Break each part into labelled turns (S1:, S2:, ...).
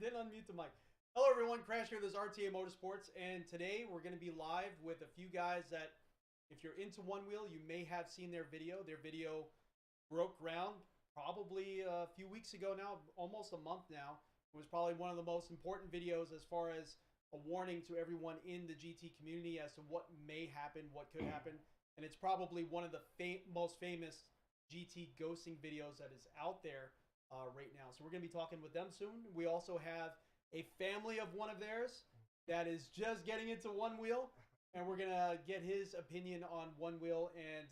S1: Didn't unmute the mic. Hello, everyone. Crash here. This is RTA Motorsports, and today we're going to be live with a few guys that, if you're into one wheel, you may have seen their video. Their video broke ground probably a few weeks ago now, almost a month now. It was probably one of the most important videos as far as a warning to everyone in the GT community as to what may happen, what could happen. And it's probably one of the most famous GT ghosting videos that is out there right now. So we're going to be talking with them soon. We also have a family of one of theirs that is just getting into one wheel. And we're going to get his opinion on one wheel and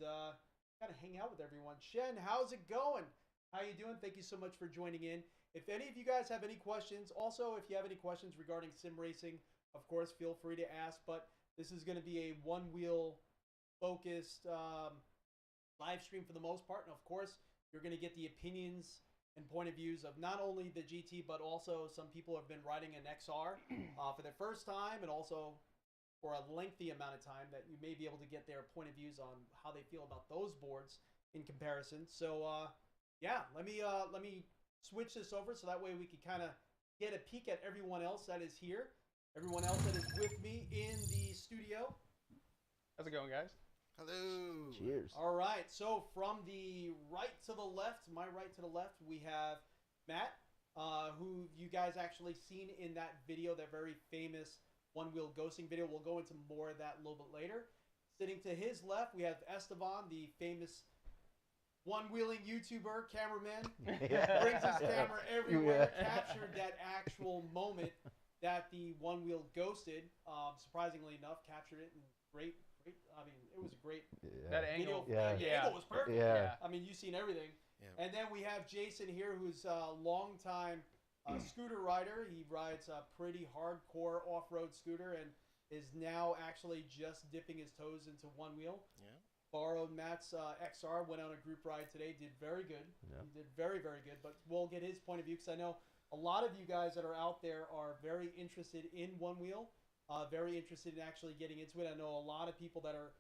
S1: kind of hang out with everyone. Shen, how's it going? How you doing? Thank you so much for joining in. If any of you guys have any questions, also if you have any questions regarding sim racing, of course, feel free to ask. But this is going to be a one-wheel focused live stream for the most part. And of course, you're going to get the opinions and point of views of not only the GT, but also some people have been riding an XR for their first time and also for a lengthy amount of time, that you may be able to get their point of views on how they feel about those boards in comparison. So yeah, let me switch this over so that way we can kind of get a peek at everyone else that is here, everyone else that is with me in the studio.
S2: How's it going, guys?
S3: Hello.
S4: Cheers.
S1: All right, so from the right to the left, my right to the left, we have Matt, who you guys actually seen in that video, that very famous one-wheel ghosting video. We'll go into more of that a little bit later. Sitting to his left, we have Estevan, the famous one-wheeling YouTuber, cameraman. Brings his camera everywhere, captured that actual moment that the one-wheel ghosted. Surprisingly enough, captured it in great. I mean, it was a great
S2: That angle.
S1: video. The angle was perfect.
S4: Yeah.
S1: I mean, you've seen everything.
S3: Yeah.
S1: And then we have Jason here, who's a long-time scooter rider. He rides a pretty hardcore off-road scooter and is now actually just dipping his toes into one wheel.
S3: Yeah.
S1: Borrowed Matt's XR, went on a group ride today, did very good.
S4: Yeah.
S1: He did very, very good. But we'll get his point of view because I know a lot of you guys that are out there are very interested in one wheel. Very interested in actually getting into it. I know a lot of people that are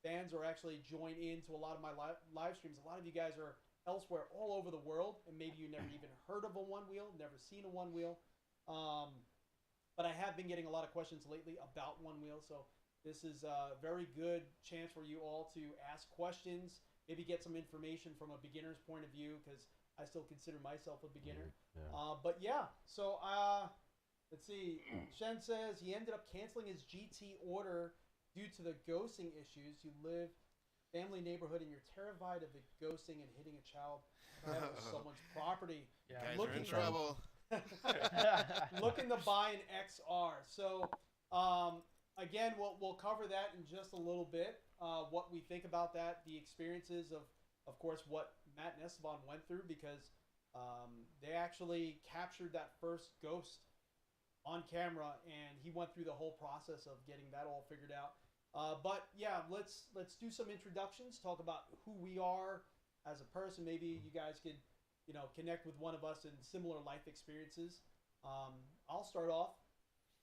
S1: fans or actually join into a lot of my live streams. A lot of you guys are elsewhere all over the world, and maybe you never even heard of a one wheel, never seen a one wheel. But I have been getting a lot of questions lately about one wheel, so this is a very good chance for you all to ask questions, maybe get some information from a beginner's point of view, because I still consider myself a beginner.
S4: Yeah.
S1: But yeah, so let's see. Shen says he ended up canceling his GT order due to the ghosting issues. You live family neighborhood and you're terrified of it ghosting and hitting a child with someone's property.
S2: Yeah.
S3: Guys are in trouble.
S1: Looking to buy an XR. So again, we'll cover that in just a little bit. What we think about that, the experiences of course, what Matt and Estevan went through, because they actually captured that first ghost on camera, and he went through the whole process of getting that all figured out. But yeah, let's do some introductions, talk about who we are as a person. Maybe you guys could, connect with one of us in similar life experiences. I'll start off.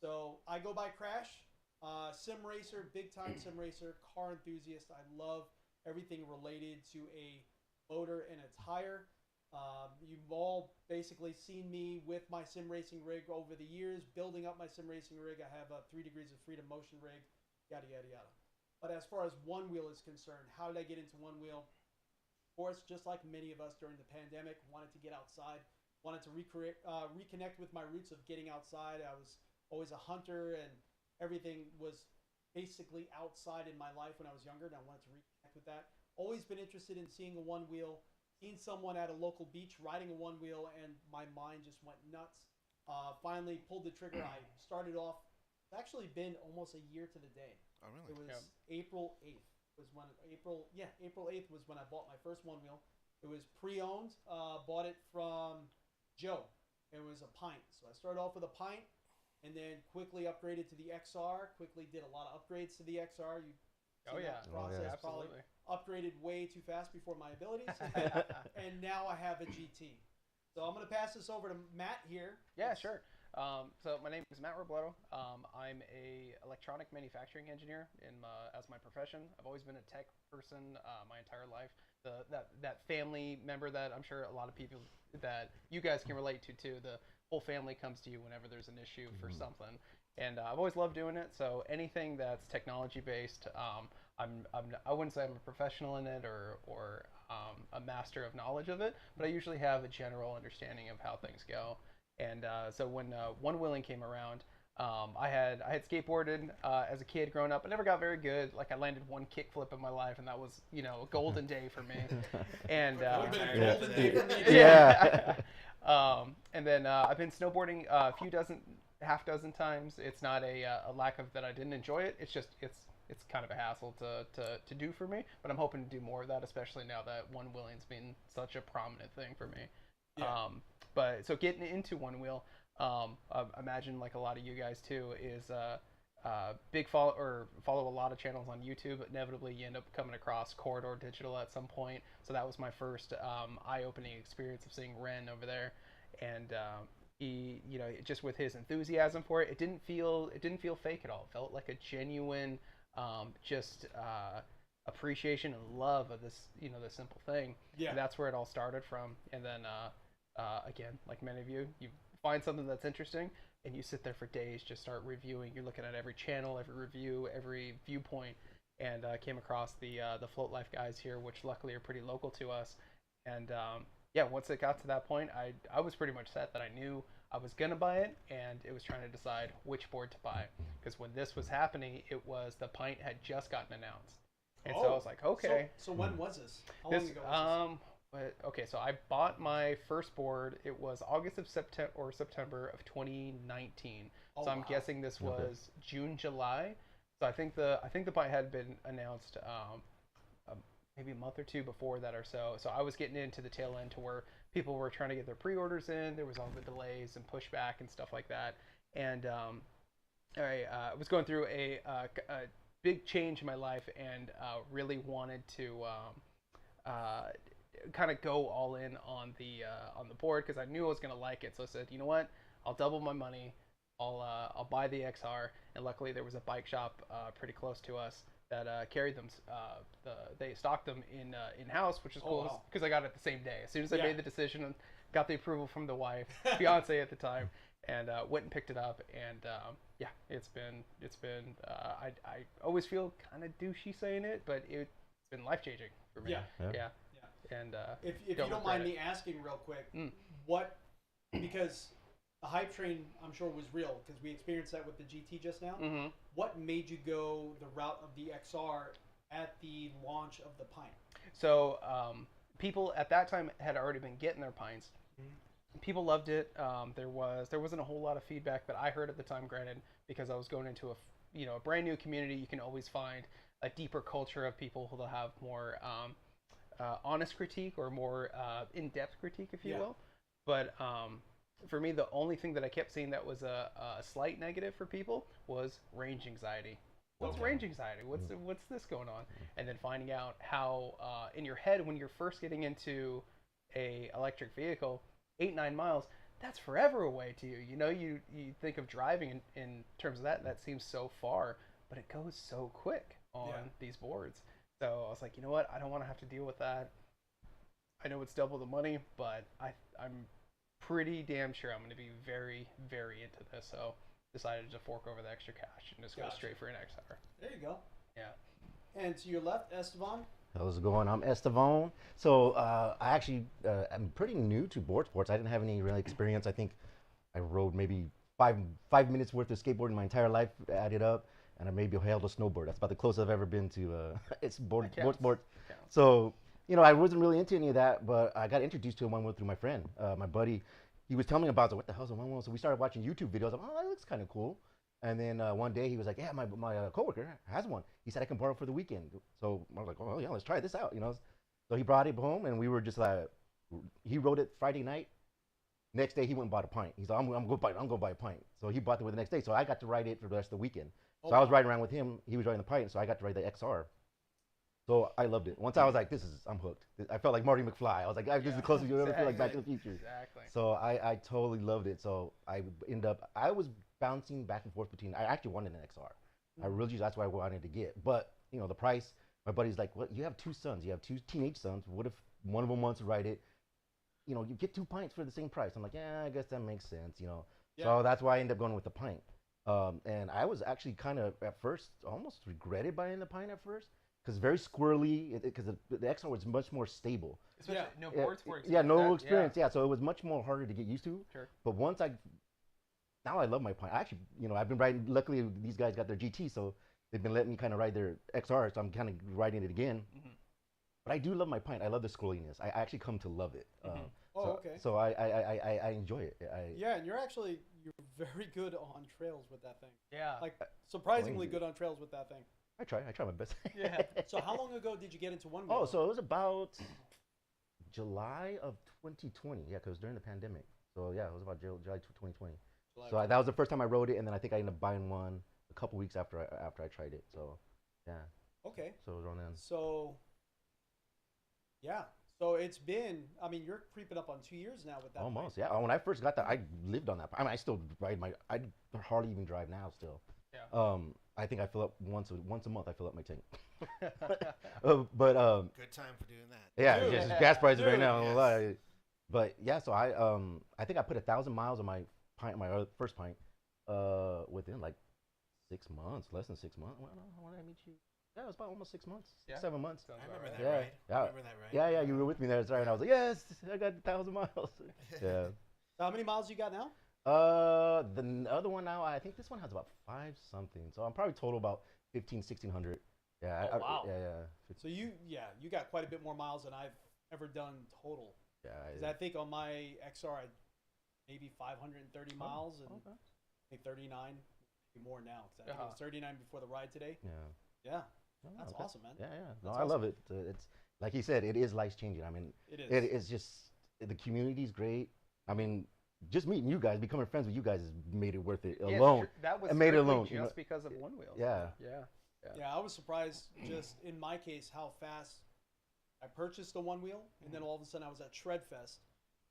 S1: So I go by Crash, sim racer, big time sim racer, car enthusiast. I love everything related to a motor and a tire. You've all basically seen me with my sim racing rig over the years, building up my sim racing rig. I have a 3 Degrees of Freedom motion rig, yada, yada, yada. But as far as one wheel is concerned, how did I get into one wheel? Of course, just like many of us during the pandemic, wanted to get outside, wanted to reconnect with my roots of getting outside. I was always a hunter, and everything was basically outside in my life when I was younger, and I wanted to reconnect with that. Always been interested in seeing a one wheel. Seen someone at a local beach riding a one wheel, and my mind just went nuts. Finally pulled the trigger. I started off. It's actually been almost a year to the day.
S3: Oh, really?
S1: It was April 8th was when April 8th was when I bought my first one wheel. It was pre-owned. Bought it from Joe. It was a Pint. So I started off with a Pint, and then quickly upgraded to the XR. Quickly did a lot of upgrades to the XR. You process probably upgraded way too fast before my abilities. And now I have a GT. So I'm going to pass this over to Matt here.
S2: Yeah, sure. So my name is Matt Robledo. I'm a electronic manufacturing engineer as my profession. I've always been a tech person my entire life. that family member that I'm sure a lot of people that you guys can relate to too. The whole family comes to you whenever there's an issue for something, and I've always loved doing it. So anything that's technology based, I wouldn't say I'm a professional in it or a master of knowledge of it, but I usually have a general understanding of how things go. And so when one wheeling came around, I had skateboarded as a kid growing up. I never got very good. Like I landed one kickflip in my life, and that was a golden day for me. And
S1: golden day for me.
S2: yeah. And then I've been snowboarding a half dozen times. It's not a lack of that I didn't enjoy it. It's just it's kind of a hassle to do for me. But I'm hoping to do more of that, especially now that one wheeling's been such a prominent thing for me.
S1: Yeah.
S2: But so getting into one wheel. I imagine like a lot of you guys too is follow a lot of channels on YouTube. Inevitably, you end up coming across Corridor Digital at some point. So that was my first eye-opening experience of seeing Ren over there, and he, just with his enthusiasm for it, it didn't feel fake at all. It felt like a genuine, appreciation and love of this, this simple thing.
S1: Yeah.
S2: And that's where it all started from. And then again, like many of you find something that's interesting and you sit there for days, just start reviewing. You're looking at every channel, every review, every viewpoint, and came across the Float Life guys here, which luckily are pretty local to us. And once it got to that point, I was pretty much set that I knew I was gonna buy it, and it was trying to decide which board to buy. Because when this was happening, it was the Pint had just gotten announced, and so I was like, okay.
S1: So when was this? How long ago was this?
S2: Okay, so I bought my first board. It was September of 2019.
S1: Oh,
S2: So I'm
S1: wow.
S2: guessing this was June, July. So I think the Pint had been announced maybe a month or two before that or so. So I was getting into the tail end to where people were trying to get their pre-orders in. There was all the delays and pushback and stuff like that. And I was going through a big change in my life and really wanted to kind of go all in on the board because I knew I was gonna like it. So I said, you know what, I'll double my money. I'll buy the XR, and luckily there was a bike shop pretty close to us that carried them. They stocked them in house, which is cool because I got it the same day. As soon as I made the decision and got the approval from the wife, fiance at the time, and went and picked it up. And it's been I always feel kind of douchey saying it, but it's been life changing for me. Yeah. And
S1: if you don't mind me asking real quick, what, because the hype train I'm sure was real because we experienced that with the GT just now.
S2: Mm-hmm.
S1: What made you go the route of the XR at the launch of the Pint?
S2: So people at that time had already been getting their Pints. Mm-hmm. People loved it. There wasn't a whole lot of feedback that I heard at the time, granted, because I was going into a brand new community. You can always find a deeper culture of people who'll have more honest critique or more in-depth critique, if you will. But for me, the only thing that I kept seeing that was a slight negative for people was range anxiety. What's range anxiety? What's this going on? And then finding out how in your head when you're first getting into a electric vehicle, 8-9 miles, that's forever away to you. You think of driving in terms of that seems so far, but it goes so quick on these boards. So I was like, you know what? I don't want to have to deal with that. I know it's double the money, but I'm pretty damn sure I'm going to be very, very into this. So decided to fork over the extra cash and just go straight for an XR.
S1: There you go.
S2: Yeah.
S1: And to your left, Estevan.
S4: How's it going? I'm Estevan. So I actually I'm pretty new to board sports. I didn't have any real experience. I think I rode maybe five minutes worth of skateboarding my entire life added up. And I maybe held a snowboard. That's about the closest I've ever been to it's board sports. So, I wasn't really into any of that, but I got introduced to a one wheel through my friend. My buddy, he was telling me about it. What the hell's a one wheel? So we started watching YouTube videos. I'm like, oh, that looks kind of cool. And then one day he was like, yeah, my coworker has one. He said I can borrow it for the weekend. So I was like, oh yeah, let's try this out. So he brought it home, and we were just like, he rode it Friday night. Next day he went and bought a Pint. He's like, I'm gonna go buy a Pint. So he bought it the next day. So I got to ride it for the rest of the weekend. So I was riding around with him. He was riding the Pint, so I got to ride the XR. So I loved it. Once I was like, I'm hooked. I felt like Marty McFly. I was like, this is the closest you ever feel like Back to the Future.
S2: Exactly.
S4: So I totally loved it. So I was bouncing back and forth between, I actually wanted an XR. I really, that's what I wanted to get. But, the price, My buddy's like, "What? You have 2 sons. You have 2 teenage sons. What if one of them wants to ride it? You know, you get 2 pints for the same price." I'm like, "Yeah, I guess that makes sense." You know,
S1: Yeah.
S4: so that's why I ended up going with the pint. And I was actually kind of at first almost regretted buying the pint at first because very squirrely. Because the XR was much more stable.
S2: Especially
S1: Yeah.
S2: no
S4: Yeah,
S2: board sport
S4: yeah, no
S2: that-
S4: experience. Yeah, so it was much more harder to get used to.
S2: Sure.
S4: But now I love my pint. I actually, you know, I've been riding. Luckily, these guys got their GT, so they've been letting me kind of ride their XR. So I'm kind of riding it again.
S2: Mhm.
S4: But I do love my pint. I love the scrolliness. I actually come to love it.
S2: Mhm.
S1: Oh,
S4: so,
S1: okay.
S4: So I enjoy it.
S1: Yeah, and you're very good on trails with that thing.
S2: Yeah.
S1: Like surprisingly
S4: Thank you.
S1: good on trails with that thing.
S4: I try my best.
S2: Yeah.
S1: So how long ago did you get into one wheel?
S4: Oh, so it was about July of 2020. Yeah, because during the pandemic. So yeah, it was about July 2020.
S1: July
S4: So that was the first time I rode it, and then I think I ended up buying one a couple weeks after I tried it. So yeah,
S1: Okay.
S4: so it was around then.
S1: So yeah. So it's been, I mean, you're creeping up on 2 years now with that.
S4: Almost, yeah. When I first got that, I lived on that. I mean, I still ride I hardly even drive now still.
S2: Yeah.
S4: I think I fill up once a month. I fill up my tank.
S3: Good time for doing that.
S4: Yeah,
S1: Dude.
S4: just gas prices right
S1: Dude,
S4: now.
S3: yes.
S4: Lie. But yeah, so I think I put 1,000 miles on my pint, first pint, within like 6 months, less than 6 months. When did I meet you? Yeah, it was about almost 6 months,
S2: Yeah.
S4: 7 months.
S2: Sounds
S3: I
S2: about
S3: remember
S2: right.
S3: that
S4: Yeah.
S3: ride.
S4: Yeah.
S3: Remember that ride?
S4: Yeah, you were with me there. That's right. And I was like, yes, I got 1,000 miles. Yeah.
S1: So how many miles you got now?
S4: The other one now, I think this one has about 5 something. So I'm probably total about 1,600. Yeah.
S2: Oh, wow.
S4: Yeah.
S1: So you got quite a bit more miles than I've ever done total.
S4: Yeah.
S1: 'Cause I think on my XR, I maybe 530 miles and
S4: Okay.
S1: I think 39, maybe more now. 'Cause I think it
S2: Uh-huh.
S1: was 39 before the ride today.
S4: Yeah.
S1: Yeah,
S4: Oh,
S1: that's
S4: okay.
S1: awesome, man.
S4: Yeah. No,
S1: That's
S4: I love
S1: awesome.
S4: it. It's like he said, it is life changing. I mean,
S1: It is.
S4: it is just the community's great. I mean, just meeting you guys, becoming friends with you guys has made it worth it
S2: Yeah,
S4: alone.
S2: that was
S4: I made it
S2: strictly
S4: alone,
S2: just
S4: you know?
S2: because of Onewheels.
S4: Yeah.
S2: Yeah.
S1: Yeah, I was surprised just in my case how fast I purchased the one wheel, and then all of a sudden I was at Shredfest,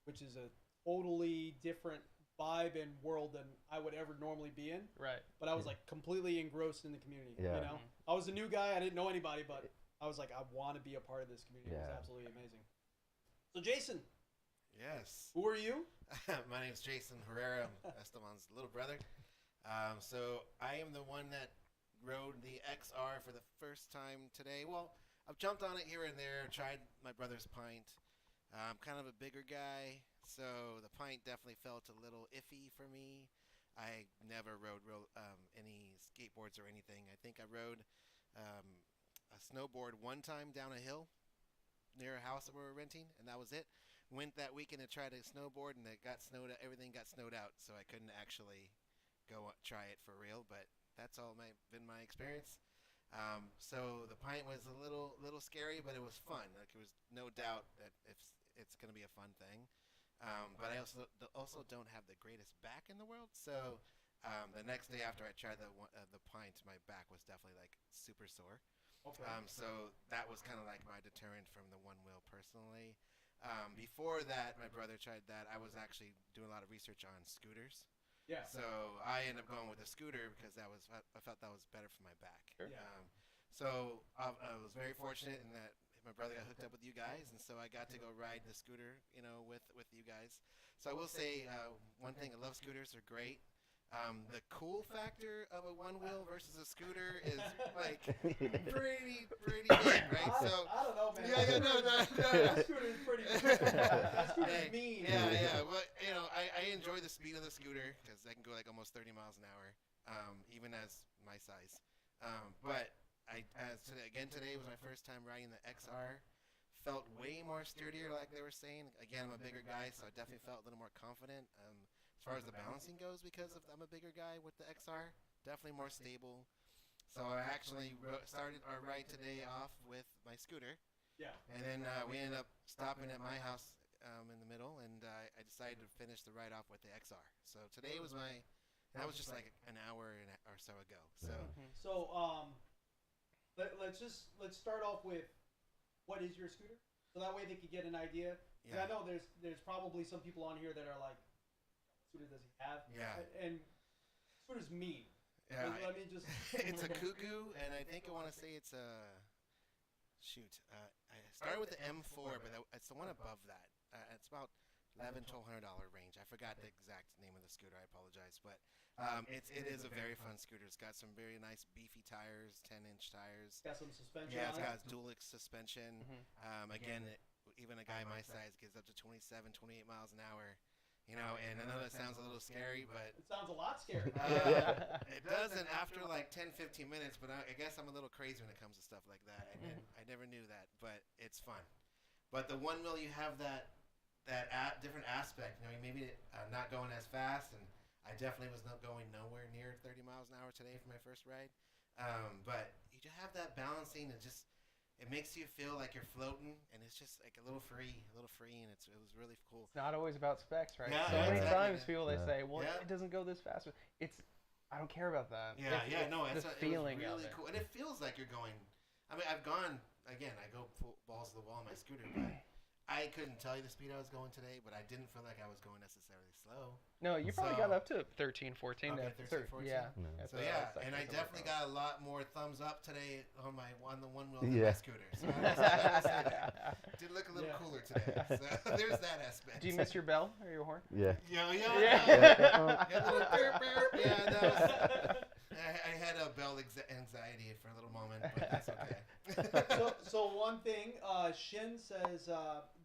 S1: which is a totally different vibe and world than I would ever normally be in.
S2: Right.
S1: But I was like completely engrossed in the community.
S4: Yeah.
S1: You know, I was a new guy. I didn't know anybody, but I was like, I want to be a part of this community. It was
S4: Yeah.
S1: absolutely amazing. So Jason,
S3: Yes.
S1: who are you?
S3: My name's Jason Herrera. I'm Estevan's little brother. So I am the one that rode the XR for the first time today. Well, I've jumped on it here and there, tried my brother's Pint. I'm kind of a bigger guy, so the Pint definitely felt a little iffy for me. I never rode any skateboards or anything. I think I rode a snowboard one time down a hill near a house that we were renting, and that was it. Went that weekend to try to snowboard, and it got snowed. Everything got snowed out, so I couldn't actually go try it for real. But that's all been my experience. So the Pint was a little scary, but it was fun. Like, it was no doubt that it's going to be a fun thing. But I also don't have the greatest back in the world. So the next day after I tried the Pint, my back was definitely like super sore.
S1: Okay.
S3: So that was kind of like my deterrent from the one wheel personally. Before that, my brother tried that. I was actually doing a lot of research on scooters.
S1: Yeah.
S3: So I ended up going with a scooter because I felt that was better for my back.
S2: Sure.
S1: Yeah.
S3: So I was very fortunate in that my brother got hooked up with you guys, and so I got to go ride the scooter, with you guys. So I will say one thing: I love scooters; they're great. The cool factor of a one wheel versus a scooter is like pretty big, right? So
S1: I don't know, man.
S3: no.
S1: That scooter is pretty. That scooter's mean.
S3: Yeah. But I enjoy the speed of the scooter because I can go like almost 30 miles an hour, even as my size. But today was my first time riding the XR. Felt way more sturdier, like they were saying. Again, I'm a bigger guy, so I definitely felt a little more confident. As far as the balancing goes, because I'm a bigger guy with the XR, definitely more stable. So I actually started our ride today off with my scooter.
S1: Yeah.
S3: And then we ended up stopping at my house in the middle, and I decided to finish the ride off with the XR. So today was that was just like an hour or so ago. So
S1: So let's start off with what is your scooter, so that way they could get an idea. 'Cause
S3: yeah,
S1: I know there's probably some people on here that are like, what scooter does he have?
S3: yeah,
S1: And scooter's mean.
S3: yeah.
S1: Let me just.
S3: It's a cuckoo, and I think I want to say it's I started with the M4, but it's the one above that. It's about $1,100-$1,200 range. I forgot the exact name of the scooter. I apologize, but it is a very fun scooter. It's got some very nice beefy tires, 10-inch tires.
S1: Got some suspension.
S3: Yeah, it's
S1: on
S3: got
S1: it.
S3: dual suspension. Again, even a guy my size gets up to 27, 28 miles an hour. You know, and I know that sounds a little scary, but
S1: It sounds a lot scary.
S3: it doesn't after like 10, 15 minutes. But I guess I'm a little crazy when it comes to stuff like that. I never knew that, but it's fun. But the one wheel, you have that different aspect. You know, maybe not going as fast, and I definitely was not going nowhere near 30 miles an hour today for my first ride. But you just have that balancing, and it makes you feel like you're floating, and it's just like a little free, and it was really cool.
S2: It's not always about specs, right?
S3: Yeah,
S2: so many
S3: exactly.
S2: times people they say, well, it doesn't go this fast. I don't care about that.
S3: It's
S2: the feeling
S3: it was
S2: of
S3: really
S2: it.
S3: cool, and it feels like you're going. I mean, I've gone again. I go full balls to the wall on my scooter, but I couldn't tell you the speed I was going today, but I didn't feel like I was going necessarily slow.
S2: No, you probably got up to 13, 14.
S3: Okay, 13, 14.
S2: Yeah.
S4: No.
S3: So and I definitely got a lot more thumbs up today on the one wheel than my scooter. So I say that. Did look a little cooler today. So there's that aspect.
S2: Do you miss your bell or your horn?
S4: Yeah.
S3: Yeah.
S2: Yeah.
S3: I had a bell anxiety for a little moment, but that's okay.
S1: So one thing, Shin says,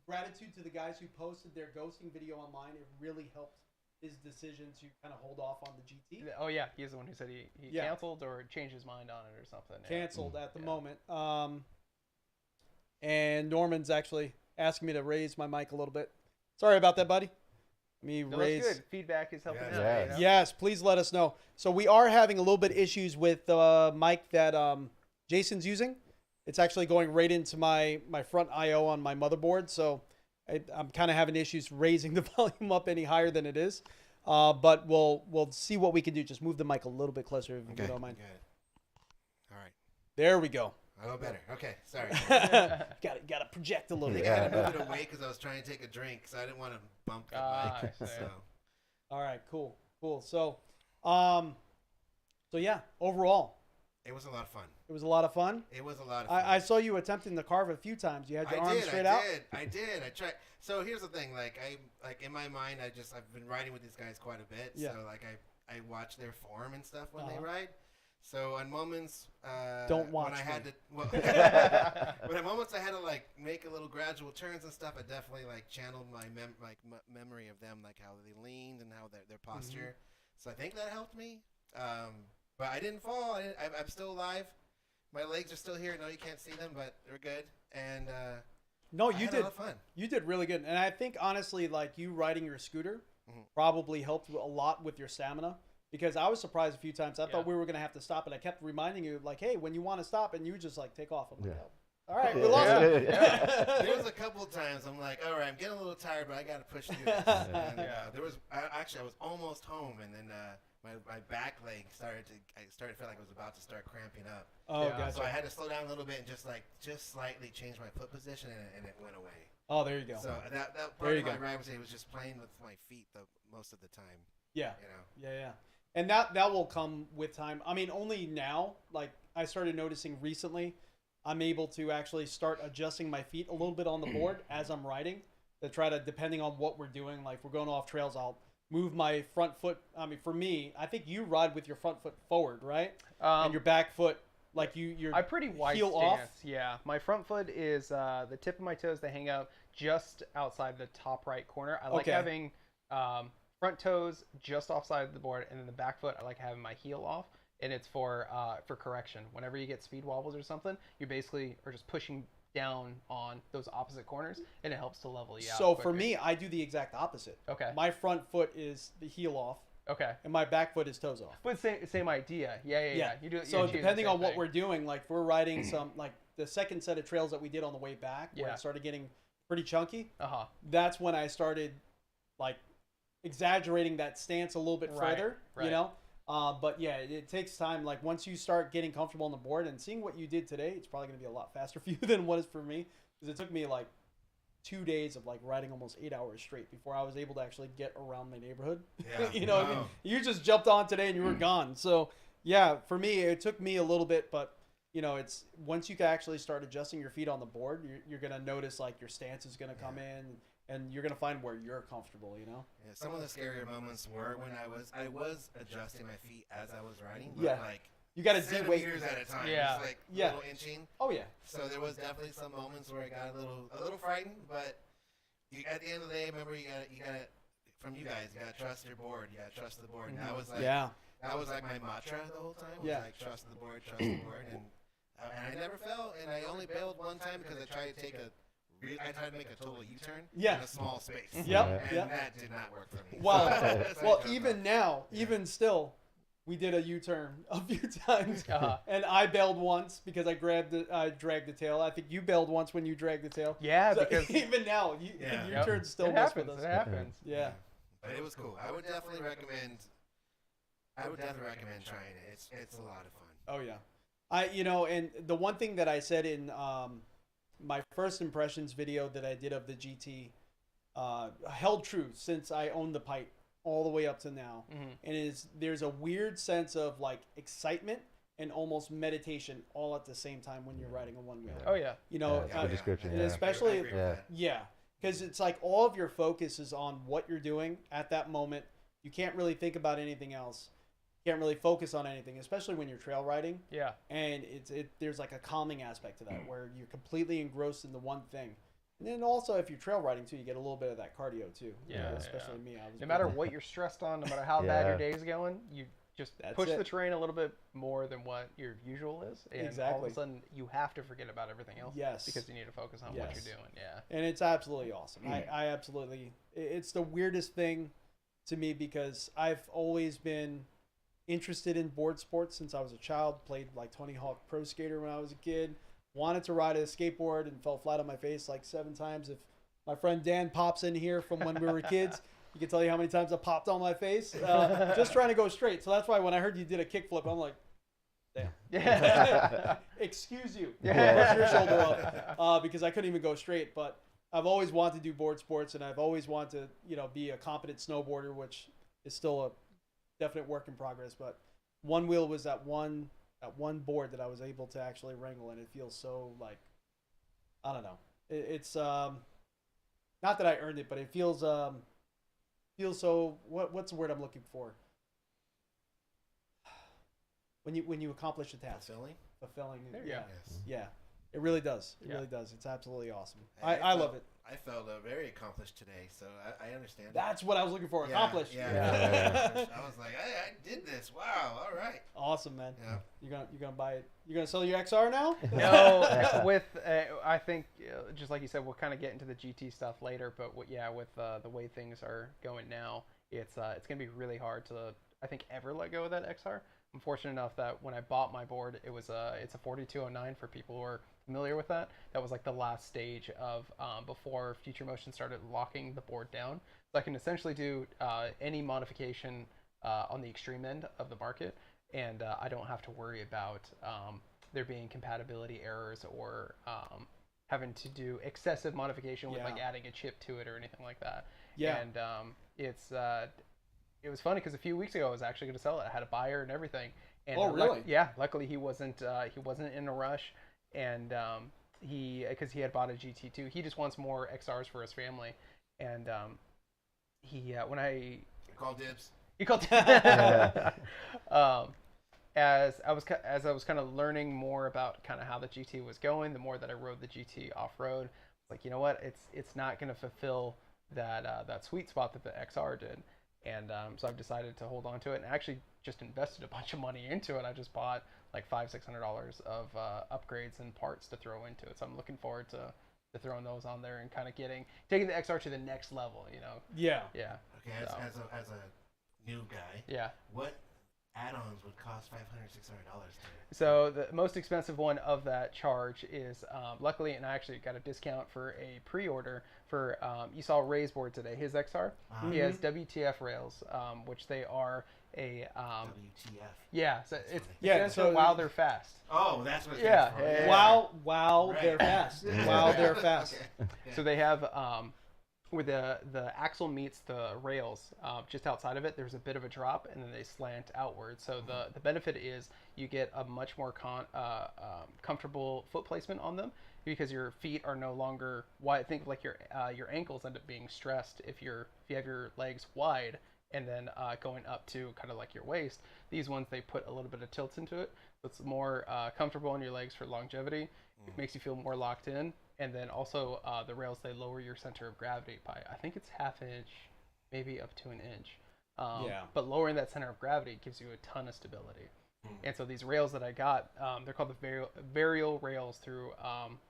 S1: gratitude to the guys who posted their ghosting video online. It really helped his decision to kind of hold off on the GT.
S2: Oh, yeah. He's the one who said he canceled or changed his mind on it or something.
S1: Canceled at the moment. And Norman's actually asking me to raise my mic a little bit. Sorry about that, buddy. Raise.
S2: That's good. Feedback is helping out.
S4: Yeah.
S2: You know?
S1: Yes, please let us know. So we are having a little bit issues with the mic that Jason's using. It's actually going right into my front I/O on my motherboard. So I'm kind of having issues raising the volume up any higher than it is. But we'll see what we can do. Just move the mic a little bit closer if you don't mind.
S3: All right.
S1: There we go.
S3: Oh, better. Okay, sorry.
S1: Got to project a little
S3: I
S1: bit.
S3: think I had to move it away because I was trying to take a drink, so I didn't want to bump the mic. So.
S1: All right, cool. So, yeah, overall,
S3: It was a lot of fun.
S1: it was a lot of fun.
S3: It was a lot of fun.
S1: I saw you attempting to carve a few times. You had your arms straight out.
S3: I did. I tried. So here's the thing. Like in my mind, I've been riding with these guys quite a bit.
S1: Yeah.
S3: So like I watch their form and stuff when they ride. So on moments,
S1: Don't watch
S3: when I had
S1: me.
S3: to, but at moments I had to like make a little gradual turns and stuff. I definitely like channeled my memory of them, like how they leaned and how their posture. So I think that helped me. But I didn't fall. I'm still alive. My legs are still here. No, you can't see them, but they're good. And
S1: No,
S3: I
S1: you
S3: had
S1: did.
S3: a lot of fun.
S1: You did really good. And I think honestly, like you riding your scooter probably helped a lot with your stamina. Because I was surprised a few times. I thought we were going to have to stop, and I kept reminding you, like, hey, when you want to stop, and you just, like, take off. I'm like, oh, all right, we lost it.
S3: There was a couple of times I'm like, all right, I'm getting a little tired, but I got to push through this. And, I was almost home, and then my back leg started to feel like I was about to start cramping up.
S1: Oh, gotcha.
S3: So I had to slow down a little bit and just slightly change my foot position, and it went away.
S1: Oh, there you go.
S3: So that part of my ride was just playing with my feet most of the time.
S1: Yeah.
S3: You know.
S1: Yeah. And that will come with time. I mean, only now, like I started noticing recently, I'm able to actually start adjusting my feet a little bit on the board as I'm riding to try to, depending on what we're doing, like if we're going off trails, I'll move my front foot. I mean, for me, I think you ride with your front foot forward, right? And your back foot, like you're
S2: I pretty wide
S1: heel
S2: stance.
S1: off.
S2: Yeah, my front foot is the tip of my toes. They hang out just outside the top right corner. I like having front toes just offside the board, and then the back foot I like having my heel off, and it's for correction. Whenever you get speed wobbles or something, you basically are just pushing down on those opposite corners, and it helps to level you out.
S1: So
S2: quicker.
S1: for me, I do the exact opposite.
S2: Okay.
S1: My front foot is the heel off,
S2: Okay.
S1: and my back foot is toes off.
S2: But same idea. Yeah. You do it.
S1: So depending on what we're doing, like if we're riding some, like the second set of trails that we did on the way back, where it started getting pretty chunky, that's when I started like exaggerating that stance a little bit further, you know? But yeah, it takes time. Like once you start getting comfortable on the board and seeing what you did today, it's probably going to be a lot faster for you than what is for me. Because it took me like 2 days of like riding almost 8 hours straight before I was able to actually get around my neighborhood.
S3: Yeah.
S1: You know, I mean, you just jumped on today and you were gone. So yeah, for me, it took me a little bit, but you know, it's once you can actually start adjusting your feet on the board, you're gonna notice like your stance is gonna come in, and you're gonna find where you're comfortable. You know.
S3: Yeah, some of the scarier moments were when I was adjusting my feet as I was riding, but like
S1: you got to de-weight
S3: centimeters at a time.
S2: Yeah.
S3: Just like little inching.
S1: Oh yeah.
S3: So there was definitely some moments where I got a little frightened, but at the end of the day, remember you gotta from you guys, you gotta trust your board, you gotta trust the board. And that was like that was like my mantra the whole time. Was like trust the board, and I never fell, and I only bailed one time because I tried to make a total U-turn in a small space. And that did not work for me.
S1: Well, even now, even still, we did a U-turn a few times, and I bailed once because I dragged the tail. I think you bailed once when you dragged the tail.
S2: Yeah,
S1: so
S2: because
S1: even now, U-turns still mess with us.
S2: It happens.
S1: Yeah.
S3: But it was cool. I would definitely recommend trying it. It's a lot of fun.
S1: Oh yeah. And the one thing that I said in my first impressions video that I did of the GT held true since I owned the Pint all the way up to now. And there's a weird sense of like excitement and almost meditation all at the same time when you're riding a one wheel.
S2: Oh yeah.
S1: You know,
S4: good description.
S1: and especially because it's like all of your focus is on what you're doing at that moment. You can't really think about anything else. Can't really focus on anything, especially when you're trail riding. Yeah. And there's like a calming aspect to that where you're completely engrossed in the one thing. And then also if you're trail riding too, you get a little bit of that cardio too.
S2: Yeah.
S1: Especially me.
S2: No matter what you're stressed on, no matter how bad your day's going, you just push the terrain a little bit more than what your usual is. And all of a sudden you have to forget about everything else. Yes. Because you need to focus on what you're doing. Yeah.
S1: And it's absolutely awesome. I absolutely, it's the weirdest thing to me because I've always been interested in board sports since I was a child. Played like Tony Hawk Pro Skater when I was a kid. Wanted to ride a skateboard and fell flat on my face like 7 times. If my friend Dan pops in here from when we were kids, he can tell you how many times I popped on my face just trying to go straight. So that's why when I heard you did a kickflip, I'm like, damn. Excuse you. Brush your shoulder up because I couldn't even go straight. But I've always wanted to do board sports, and I've always wanted to, be a competent snowboarder, which is still a definite work in progress. But one wheel was that one board that I was able to actually wrangle, and it feels so like, I don't know. It's not that I earned it, but it feels so. What's the word I'm looking for? When you accomplish a task. Fulfilling. Yeah. It really does. It really does. It's absolutely awesome. I love it.
S3: I felt very accomplished today, so I understand.
S1: That's what I was looking for. Accomplished.
S3: Yeah. I was like, I did this. Wow. All right.
S1: Awesome, man. Yeah. You're gonna buy it. You're gonna sell your XR now?
S2: No. I think just like you said, we'll kind of get into the GT stuff later. But with the way things are going now, it's gonna be really hard to ever let go of that XR. I'm fortunate enough that when I bought my board, it's a 4209 for people who are familiar with that. That was like the last stage of before Future Motion started locking the board down. So I can essentially do any modification on the extreme end of the market, and I don't have to worry about there being compatibility errors or having to do excessive modification with like adding a chip to it or anything like that. Yeah. And it was funny because a few weeks ago I was actually going to sell it. I had a buyer and everything. And
S1: really?
S2: Luckily he wasn't in a rush, and because he had bought a GT2, he just wants more XRs for his family, and when I
S3: called dibs.
S2: He called dibs. As I was kind of learning more about kind of how the GT was going, the more that I rode the GT off road, like, you know what, it's not going to fulfill that sweet spot that the XR did. And so I've decided to hold on to it, and actually just invested a bunch of money into it. I just bought like $500-600 of upgrades and parts to throw into it. So I'm looking forward to throwing those on there and kind of taking the XR to the next level, Yeah.
S3: Okay, as a new guy.
S2: Yeah.
S3: What add-ons would cost $500-600?
S2: So the most expensive one of that charge is, luckily, and I actually got a discount for a pre-order for, you saw Ray's board today, his XR. He has WTF rails, which they are a...
S3: WTF.
S2: Yeah, so it's while they're fast.
S3: Oh, that's what it
S2: stands
S3: for. Yeah.
S1: Wow, they're fast. Wow, they're fast.
S2: So they have where the axle meets the rails, just outside of it, there's a bit of a drop, and then they slant outward. So the benefit is you get a much more comfortable foot placement on them, because your feet are no longer wide. Think like your ankles end up being stressed if you have your legs wide and then going up to kind of like your waist. These ones, they put a little bit of tilt into it, so it's more comfortable on your legs for longevity. It makes you feel more locked in. And then also the rails, they lower your center of gravity by, I think it's ½ inch, maybe up to an inch. But lowering that center of gravity gives you a ton of stability. And so these rails that I got, they're called the Varial rails through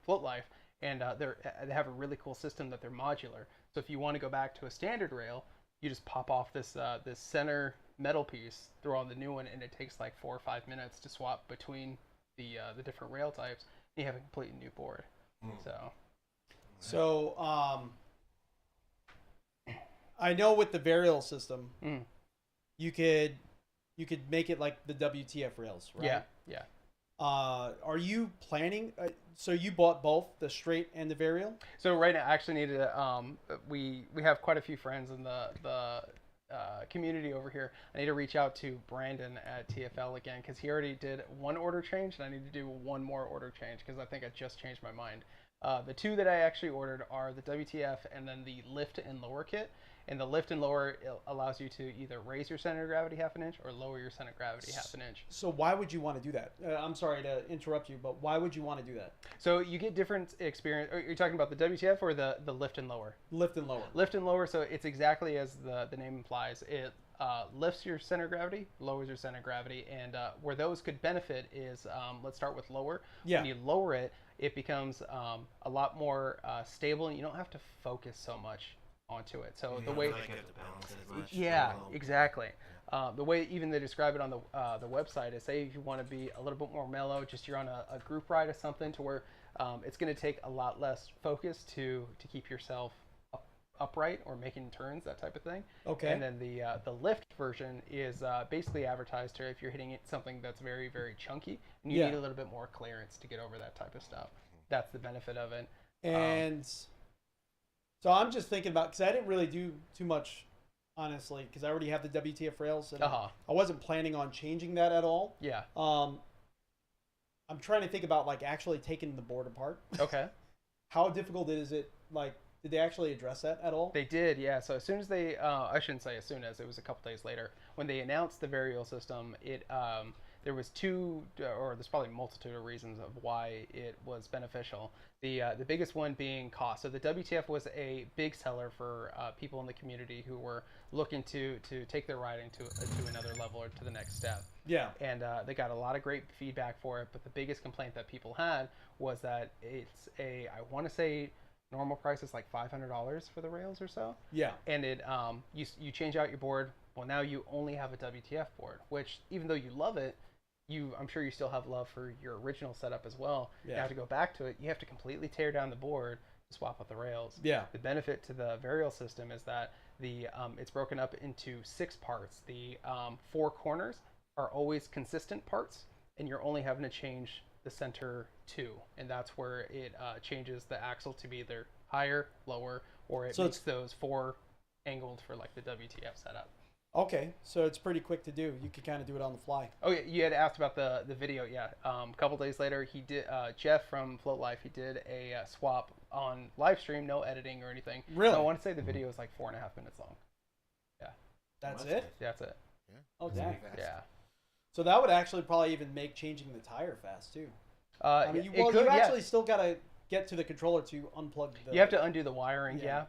S2: Float Life, and they have a really cool system that they're modular. So if you want to go back to a standard rail, you just pop off this center metal piece, throw on the new one, and it takes like 4 or 5 minutes to swap between the different rail types. And you have a completely new board.
S1: So I know with the varial system, you could make it like the WTF rails, right?
S2: Yeah.
S1: Are you planning? So you bought both the straight and the varial?
S2: So right now, I actually need to. We have quite a few friends in the community over here. I need to reach out to Brandon at TFL again, because he already did one order change, and I need to do one more order change because I think I just changed my mind. The two that I actually ordered are the WTF and then the lift and lower kit. And the lift and lower allows you to either raise your center of gravity ½ inch or lower your center of gravity ½ inch.
S1: So why would you want to do that? I'm sorry to interrupt you, but why would you want to do that?
S2: So you get different experience. Are you talking about the WTF or the lift and lower?
S1: Lift and lower.
S2: Lift and lower. So it's exactly as the name implies. It lifts your center of gravity, lowers your center of gravity, and where those could benefit is, let's start with lower.
S1: Yeah.
S2: When you lower it, it becomes a lot more stable, and you don't have to focus so much onto it. So the way, exactly. The way even they describe it on the website is, say if you want to be a little bit more mellow, just you're on a group ride or something, to where it's going to take a lot less focus to keep yourself upright or making turns, that type of thing.
S1: Okay.
S2: And then the lift version is basically advertised to if you're hitting something that's very, very chunky, and you need a little bit more clearance to get over that type of stuff. That's the benefit of it.
S1: And so I'm just thinking about, because I didn't really do too much, honestly, because I already have the WTF rails, and I wasn't planning on changing that at all.
S2: Yeah.
S1: I'm trying to think about like actually taking the board apart.
S2: Okay.
S1: How difficult is it? Like, did they actually address that at all?
S2: They did, yeah. So as soon as they, I shouldn't say as soon as, it was a couple days later, when they announced the Varial system, there was there's probably a multitude of reasons of why it was beneficial. The biggest one being cost. So the WTF was a big seller for people in the community who were looking to take their riding to another level or to the next step.
S1: Yeah.
S2: And they got a lot of great feedback for it, but the biggest complaint that people had was that it's I want to say, normal price is like $500 for the rails or so.
S1: Yeah.
S2: And it you change out your board. Well, now you only have a WTF board, which even though you love it, I'm sure you still have love for your original setup as well.
S1: Yeah.
S2: You have to go back to it. You have to completely tear down the board to swap out the rails.
S1: Yeah.
S2: The benefit to the Varial system is that it's broken up into 6 parts. The 4 corners are always consistent parts, and you're only having to change the center 2, and that's where it changes the axle to be either higher, lower, or it makes those 4 angled for like the WTF setup.
S1: Okay, so it's pretty quick to do. You can kind of do it on the fly.
S2: Oh yeah, you had asked about the video. Yeah, a couple days later, he did. Jeff from Float Life, he did a swap on live stream, no editing or anything.
S1: Really?
S2: So I want to say the video is like 4.5 minutes long. Yeah.
S1: That's it?
S2: That's it.
S3: Yeah.
S1: Oh dang.
S2: Yeah.
S1: So that would actually probably even make changing the tire fast too.
S2: I
S1: mean, you actually still gotta get to the controller to unplug the.
S2: You have to undo the wiring,
S1: Yeah.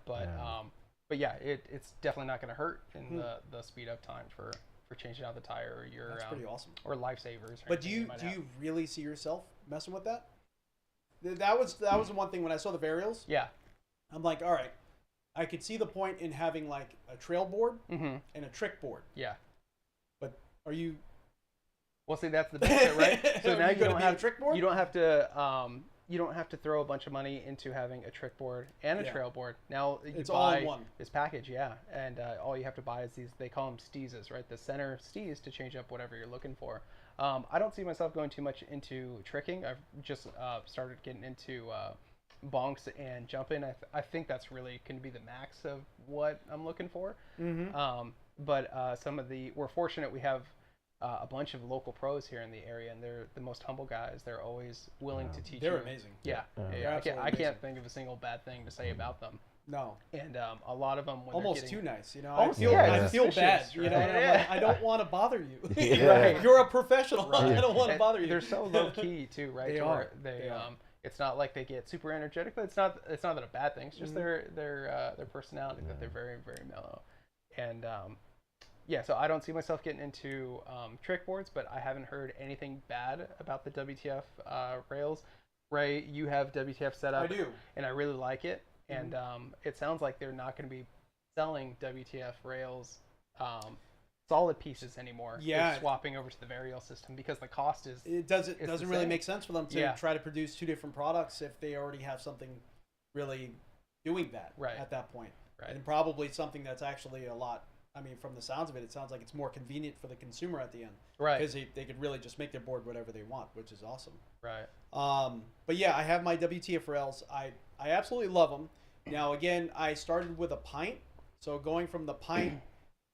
S2: but yeah, it's definitely not going to hurt in the speed up time for changing out the tire or your.
S1: That's pretty awesome.
S2: Or lifesavers.
S1: But do you really see yourself messing with that? That was the one thing when I saw the Varials.
S2: Yeah.
S1: I'm like, all right, I could see the point in having like a trail board and a trick board.
S2: Yeah.
S1: But are you?
S2: Well, see, that's the benefit, right? So now you don't have
S1: a trick board.
S2: You don't have to. You don't have to throw a bunch of money into having a trick board and a trail board. Now you
S1: it's
S2: buy
S1: all in one.
S2: This package, yeah, and all you have to buy is these. They call them steezes, right? The center steez to change up whatever you're looking for. I don't see myself going too much into tricking. I've just started getting into bonks and jumping. I think that's really going to be the max of what I'm looking for. But we're fortunate we have a bunch of local pros here in the area, and they're the most humble guys. They're always willing to teach.
S1: They're amazing.
S2: Yeah,
S1: They're
S2: I can't think of a single bad thing to say about them.
S1: No.
S2: And a lot of them when
S1: almost too nice, you know.
S2: Almost,
S1: I feel
S2: suspicious,
S1: bad,
S2: right?
S1: you know. And I'm like, I don't want to bother you.
S4: Right.
S1: You're a professional.
S2: Right.
S1: I don't want to
S2: And
S1: bother you.
S2: they're so low key too, right?
S1: They
S2: to
S1: are.
S2: where they
S1: are.
S2: It's not like they get super energetic, but it's not that a bad thing. It's just their personality that they're very, very mellow. And so I don't see myself getting into trick boards, but I haven't heard anything bad about the WTF rails. Ray, you have WTF set up.
S1: I do,
S2: and I really like it. And it sounds like they're not going to be selling WTF rails solid pieces anymore.
S1: Yeah.
S2: They're swapping over to the Varial system because the cost is.
S1: It doesn't really
S2: same.
S1: make sense for them to try to produce two different products if they already have something really doing that at that point.
S2: Right.
S1: And probably something that's actually a lot. I mean, from the sounds of it, it sounds like it's more convenient for the consumer at the end.
S2: Right.
S1: Because they could really just make their board whatever they want, which is awesome.
S2: Right.
S1: But yeah, I have my WTF rails. I absolutely love them. Now, again, I started with a Pint. So going from the Pint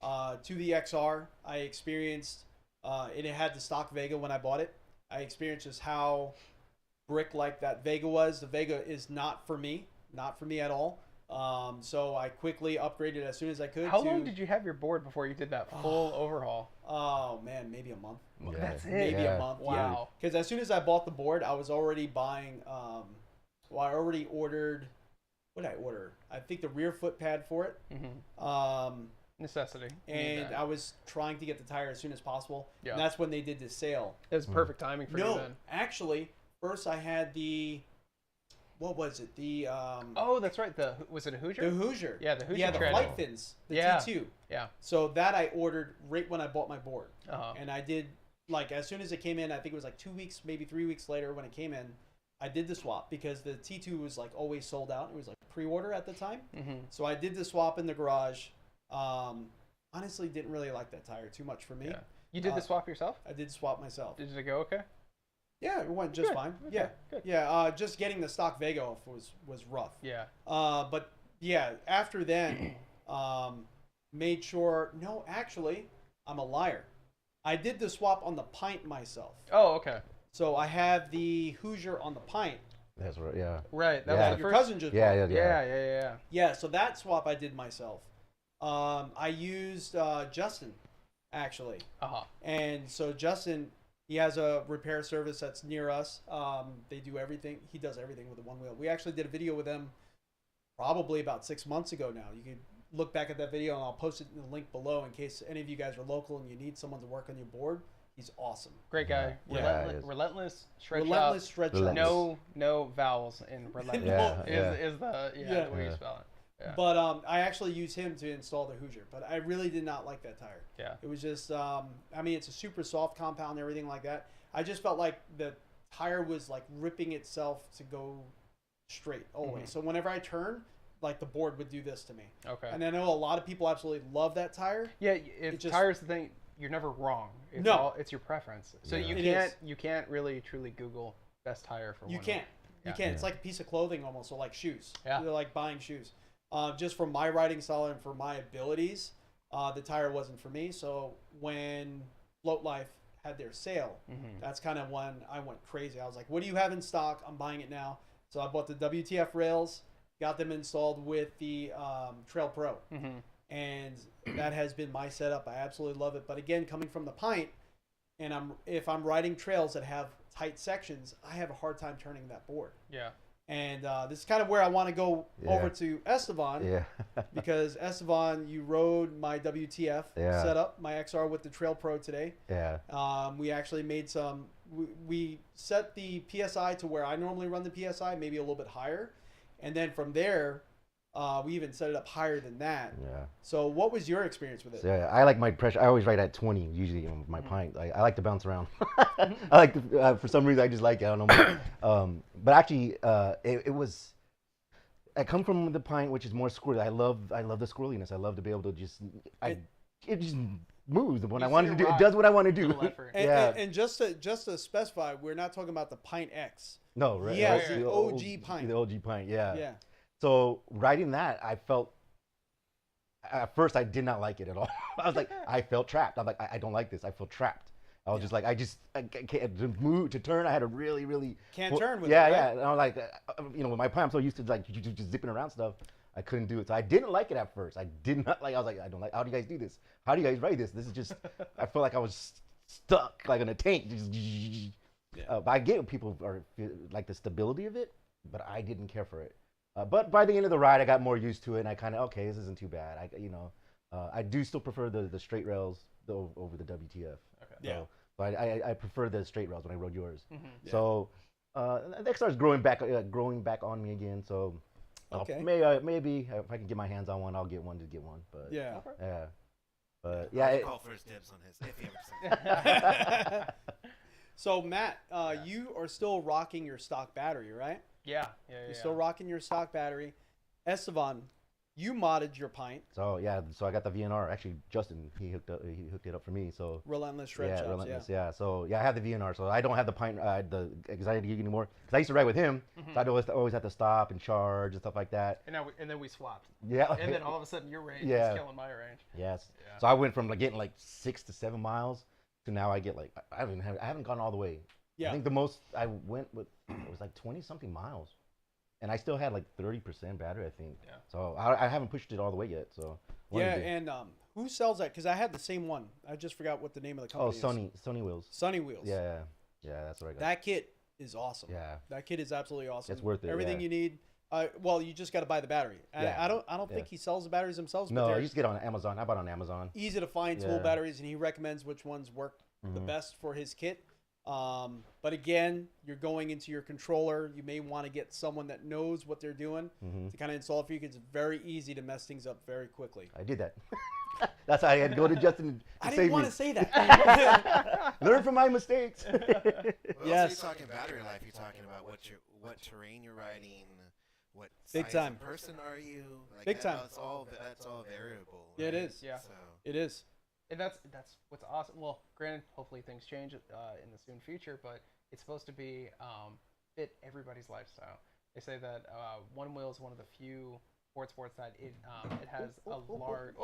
S1: to the XR, I experienced, it had the stock Vega when I bought it. I experienced just how brick-like that Vega was. The Vega is not for me at all. So I quickly upgraded as soon as I could.
S2: How long did you have your board before you did that full overhaul?
S1: Oh, man, maybe a month.
S2: Yeah. That's it?
S1: Maybe a month.
S2: Wow.
S1: Because as soon as I bought the board, I was already buying, I already ordered, what did I order? I think the rear foot pad for it.
S2: Necessity.
S1: And I was trying to get the tire as soon as possible.
S2: Yeah.
S1: And that's when they did this sale.
S2: It was perfect timing for you then.
S1: Actually, first I had the, what was it? The
S2: oh, that's right. Was it a Hoosier?
S1: The Hoosier.
S2: Yeah, the Hoosier.
S1: Yeah, the
S2: tread.
S1: flight fins. The T2.
S2: Yeah.
S1: So that I ordered right when I bought my board.
S2: Uh-huh.
S1: And I did, like, as soon as it came in, I think it was like 2 weeks, maybe 3 weeks later when it came in, I did the swap because the T2 was like always sold out. It was like pre-order at the time. So I did the swap in the garage. Honestly, didn't really like that tire too much for me.
S2: Yeah. You did the swap yourself?
S1: I did swap myself.
S2: Did it go okay?
S1: Yeah, it went just fine.
S2: Okay.
S1: Yeah,
S2: Good.
S1: yeah. Just getting the stock Vega off was rough.
S2: Yeah.
S1: But yeah, after then, made sure. No, actually, I'm a liar. I did the swap on the Pint myself.
S2: Oh, okay.
S1: So I have the Hoosier on the Pint.
S4: That's right. Yeah.
S2: Right. That was the
S1: Your
S2: first.
S1: cousin just.
S2: Yeah.
S1: Yeah. So that swap I did myself. I used Justin, actually. And so Justin, he has a repair service that's near us. They do everything. He does everything with the one wheel. We actually did a video with them probably about 6 months ago now. You can look back at that video, and I'll post it in the link below in case any of you guys are local and you need someone to work on your board. He's awesome.
S2: Great guy.
S1: Yeah.
S2: Relentless shred
S1: Relentless
S2: shop.
S1: shred shop.
S2: No vowels in relentless. Is the way you spell it. Yeah.
S1: But I actually used him to install the Hoosier, but I really did not like that tire.
S2: Yeah.
S1: It was just, I mean, it's a super soft compound and everything like that. I just felt like the tire was like ripping itself to go straight always. So whenever I turn, like the board would do this to me.
S2: Okay.
S1: And I know a lot of people absolutely love that tire.
S2: Yeah, tire's the thing. You're never wrong. It's your preference. So you can't really truly Google best tire for one.
S1: You can't. You can't. It's like a piece of clothing almost, or like shoes.
S2: Yeah.
S1: They're like buying shoes. Just for my riding style and for my abilities, the tire wasn't for me. So when Float Life had their sale, that's kind of when I went crazy. I was like, what do you have in stock? I'm buying it now. So I bought the WTF rails, got them installed with the Trail Pro. And that has been my setup. I absolutely love it. But again, coming from the Pint, and if I'm riding trails that have tight sections, I have a hard time turning that board.
S2: Yeah.
S1: And this is kind of where I want to go over to Estevan.
S4: Yeah.
S1: Because Estevan, you rode my WTF setup, my XR with the Trail Pro today.
S4: Yeah.
S1: We actually made some. We set the PSI to where I normally run the PSI, maybe a little bit higher, and then from there, we even set it up higher than that. Yeah. So what was your experience with it?
S4: So, yeah, I like my pressure. I always ride at 20 usually in my Pint. I like to bounce around. I like to, for some reason I just like it. I don't know. But actually, it was. I come from the Pint, which is more squirrely. I love the squirreliness. I love to be able to just. It just moves when I want to do. It does what I want to do.
S1: And just to specify, we're not talking about the Pint X.
S4: No, right?
S1: Yeah,
S4: right,
S1: the OG Pint.
S4: The OG Pint, yeah.
S1: Yeah.
S4: So riding that, I felt. At first, I did not like it at all. I was like, I felt trapped. I'm like, I don't like this. I feel trapped. I was just like, I can't to move to turn. I had to really
S1: Can't turn with
S4: yeah,
S1: it, right?
S4: yeah. And I'm like, with my Pint, I'm so used to like just zipping around stuff. I couldn't do it. So I didn't like it at first. I did not like. I was like, I don't like. How do you guys do this? How do you guys ride this? This is just. I feel like I was stuck like in a tank. But I get people are like the stability of it, but I didn't care for it. But by the end of the ride, I got more used to it, and I kind of okay, this isn't too bad. I do still prefer the straight rails over the WTF.
S2: Okay.
S1: Yeah.
S4: So, but I prefer the straight rails when I rode yours.
S2: Mm-hmm.
S1: Yeah.
S4: So the XR is growing back on me again. So
S1: Okay.
S4: maybe if I can get my hands on one, I'll get one to get one. But
S1: Yeah.
S4: yeah. But
S3: Yeah,
S4: yeah.
S3: call first dibs on his if he ever decides.
S1: So Matt, you are still rocking your stock battery, right?
S2: Yeah.
S1: You're still rocking your stock battery. Estevan, you modded your Pint.
S4: So yeah, so I got the VNR. Actually, Justin he hooked it up for me. So
S1: Relentless Shred
S4: yeah,
S1: Shops,
S4: Relentless. Yeah. So yeah, I have the VNR. So I don't have the Pint, the Anxiety Geek anymore. Because I used to ride with him.
S2: Mm-hmm.
S4: So I'd always have to stop and charge and stuff like that.
S2: And then we swapped.
S4: Yeah.
S2: And then all of a sudden your range
S4: Yeah.
S2: is killing my range.
S4: Yes.
S2: Yeah.
S4: So I went from like getting like 6 to 7 miles to now I get like I haven't gone all the way.
S1: Yeah.
S4: I think the most I went with it was like 20 something miles, and I still had like 30% battery, I think.
S2: Yeah.
S4: So I haven't pushed it all the way yet. So
S1: Yeah, and who sells that? Because I had the same one. I just forgot what the name of the company is.
S4: Sony wheels.
S1: Sunny Wheels.
S4: Yeah, that's what I got.
S1: That kit is awesome.
S4: Yeah.
S1: That kit is absolutely awesome.
S4: It's worth it,
S1: Everything
S4: yeah.
S1: you need. Well, you just got to buy the battery.
S4: Yeah.
S1: I don't think he sells the batteries themselves. But
S4: No, I
S1: they're
S4: used to get on Amazon. I bought on Amazon.
S1: easy to find tool
S4: Yeah.
S1: batteries, and he recommends which ones work the
S4: Mhm.
S1: best for his kit. But again, you're going into your controller. You may want to get someone that knows what they're doing to kind of install it for you, because it's very easy to mess things up very quickly.
S4: I did that. That's how I had to go to Justin to
S1: I
S4: save
S1: didn't want
S4: me.
S1: to say that.
S4: Learn from my mistakes.
S3: Well,
S1: Yes.
S3: So you're talking battery life. You're talking about what terrain you're riding, what
S1: Big
S3: size
S1: time.
S3: of person are you? Like
S1: Big time.
S3: That's all variable.
S1: Yeah, it
S3: right?
S1: is.
S2: Yeah.
S3: So
S1: It is.
S2: And that's what's awesome. Well, granted, hopefully things change in the soon future, but it's supposed to be fit everybody's lifestyle. They say that Onewheel is one of the few sports that it has a large.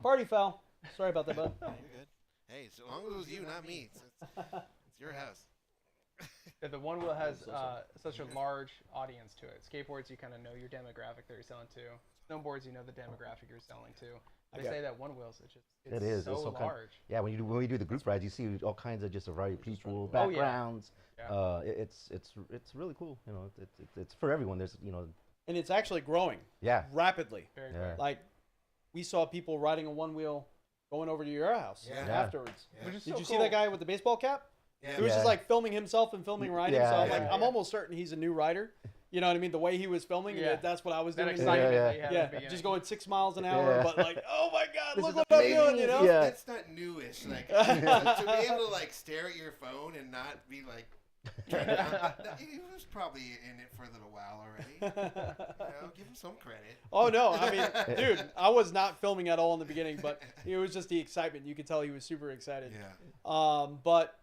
S1: Party foul. Sorry about that, bud.
S3: you're good. Hey, so long as it was you, not me. It's your house.
S2: The Onewheel has such a large audience to it. Skateboards, you kind of know your demographic that you're selling to. Snowboards, you know the demographic you're selling to. They say that Onewheels, it's so large.
S4: Yeah, when we do the group rides, you see all kinds of just a variety of people,
S2: Oh, yeah.
S4: backgrounds.
S2: Yeah.
S4: It's really cool. You know, it's for everyone. There's
S1: And it's actually growing
S4: yeah.
S1: rapidly.
S2: Very
S4: Yeah.
S2: quick.
S1: Like, we saw people riding a Onewheel going over to your house
S3: Yeah.
S1: afterwards.
S3: Yeah.
S2: Which is
S1: Did
S2: so
S1: you see
S2: cool.
S1: that guy with the baseball cap?
S3: Yeah.
S1: He was just like filming himself and filming riding.
S4: Yeah,
S1: so I'm
S4: yeah,
S1: like,
S2: yeah.
S1: I'm almost certain he's a new rider. You know what I mean? The way he was filming,
S2: Yeah.
S1: that's what I was
S2: That
S1: doing.
S2: excitement
S4: Yeah,
S2: that you had at the
S1: Yeah,
S2: beginning.
S1: just going 6 miles an hour,
S4: Yeah.
S1: but like, oh my God,
S4: This
S1: look
S4: is
S1: what I'm
S4: amazing.
S1: doing, you know?
S4: Yeah.
S3: That's not newish. Like to be able to like stare at your phone and not be like. He was probably in it for a little while already. Give him some credit.
S1: Oh no, I mean, dude, I was not filming at all in the beginning, but it was just the excitement. You could tell he was super excited.
S3: Yeah.
S1: But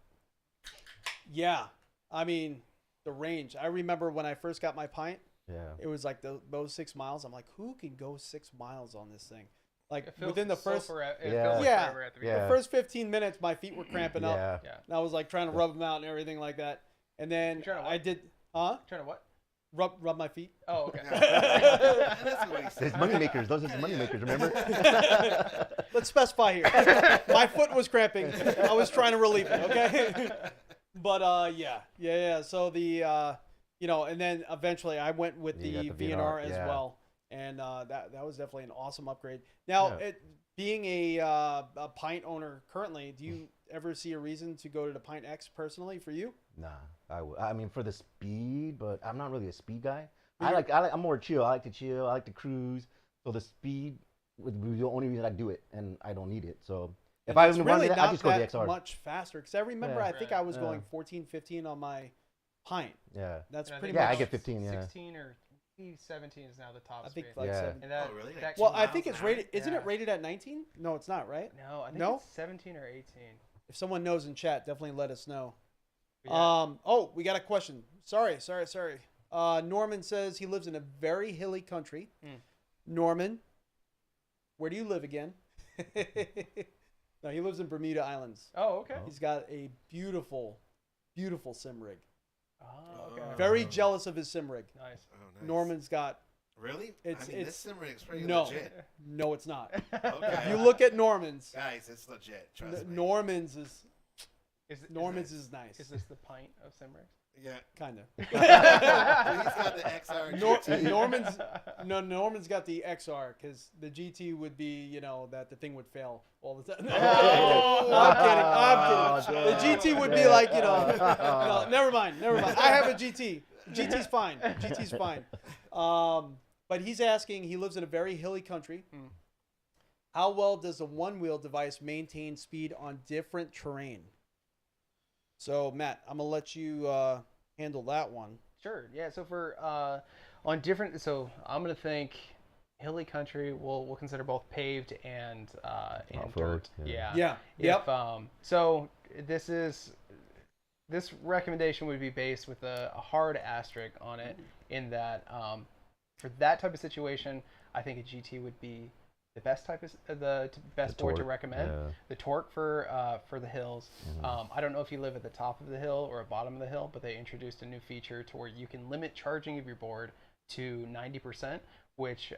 S1: yeah, I mean, the range. I remember when I first got my Pint,
S4: Yeah.
S1: it was like those 6 miles. I'm like, who can go 6 miles on this thing? Like
S2: It feels
S1: within the
S2: so
S1: first
S2: it
S4: Yeah.
S2: feels like
S1: Yeah.
S2: forever at the
S1: the
S2: beginning.
S4: Yeah.
S1: first 15 minutes, my feet were cramping up.
S4: Yeah.
S2: Yeah.
S1: And I was like trying to rub them out and everything like that. And then
S2: You trying to what?
S1: I did,
S2: Trying to what?
S1: rub my feet.
S2: Oh, okay.
S3: Yeah. And that's what he said.
S4: There's money makers. Those are the money makers. Remember?
S1: Let's specify here. My foot was cramping. I was trying to relieve it. Okay. But yeah. So the and then eventually I went with
S4: You
S1: the
S4: got the
S1: VNR
S4: VNR,
S1: as
S4: yeah.
S1: well, and that was definitely an awesome upgrade. Now,
S4: Yeah.
S1: being a Pint owner currently, do you ever see a reason to go to the Pint X personally for you?
S4: Nah. I mean, for the speed, but I'm not really a speed guy. I'm more chill. I like to chill. I like to cruise. So the speed would be the only reason I do it, and I don't need it. So if I
S1: It's
S4: was
S1: really
S4: running it, I
S1: not
S4: just go to the
S1: that
S4: XR.
S1: much faster, because I remember
S4: Yeah.
S1: I think I was
S4: Yeah.
S1: going 14, 15 on my Pint.
S4: Yeah.
S1: That's
S2: And I
S1: pretty
S2: think
S4: Yeah,
S1: much.
S4: I get 15. Yeah.
S2: 16 or maybe 17 is now the top
S1: I think
S2: speed.
S1: like
S4: Yeah.
S1: 7.
S2: And that,
S3: Oh, really?
S2: that-
S1: Well,
S3: 2
S1: I think
S3: miles
S1: it's
S3: an hour?
S1: rated. Isn't
S2: Yeah.
S1: it rated at 19? No, it's not, right?
S2: no, I think
S1: No?
S2: it's 17 or 18.
S1: If someone knows in chat, definitely let us know.
S2: Yeah.
S1: Oh, we got a question. Sorry. Norman says he lives in a very hilly country. Norman, where do you live again? No, he lives in Bermuda Islands.
S2: Oh, okay.
S1: He's got a beautiful sim rig.
S2: Oh, okay.
S1: Very jealous of his sim rig.
S2: Nice.
S3: Oh, nice.
S1: Norman's got.
S3: Really?
S1: It's
S3: this sim rig's pretty
S1: no,
S3: legit.
S1: no, it's not.
S3: Okay.
S1: If you look at Norman's,
S3: Guys, it's legit. Trust me.
S1: Norman's is
S2: Norman's
S1: is nice.
S2: Is this the Pint of sim rigs?
S3: Yeah.
S1: Kind of.
S3: So he's got the XR GT.
S1: Norman's got the XR because the GT would be, that the thing would fail all the time.
S2: Oh.
S1: I'm kidding.
S4: Oh,
S1: The GT would be like, no, never mind. I have a GT. GT's fine. But he's asking, he lives in a very hilly country. How well does the one-wheel device maintain speed on different terrain? So, Matt, I'm going to let you handle that one.
S2: Sure. Yeah. So for on different, so I'm gonna think hilly country. We'll consider both paved and
S4: Off-road,
S2: dirt.
S4: yeah.
S2: Yeah.
S1: Yep.
S2: So this recommendation would be based with a hard asterisk on it, in that for that type of situation, I think a GT would be the best board to recommend.
S4: Yeah.
S2: The torque for the hills. I don't know if you live at the top of the hill or at bottom of the hill, but they introduced a new feature to where you can limit charging of your board to 90%, which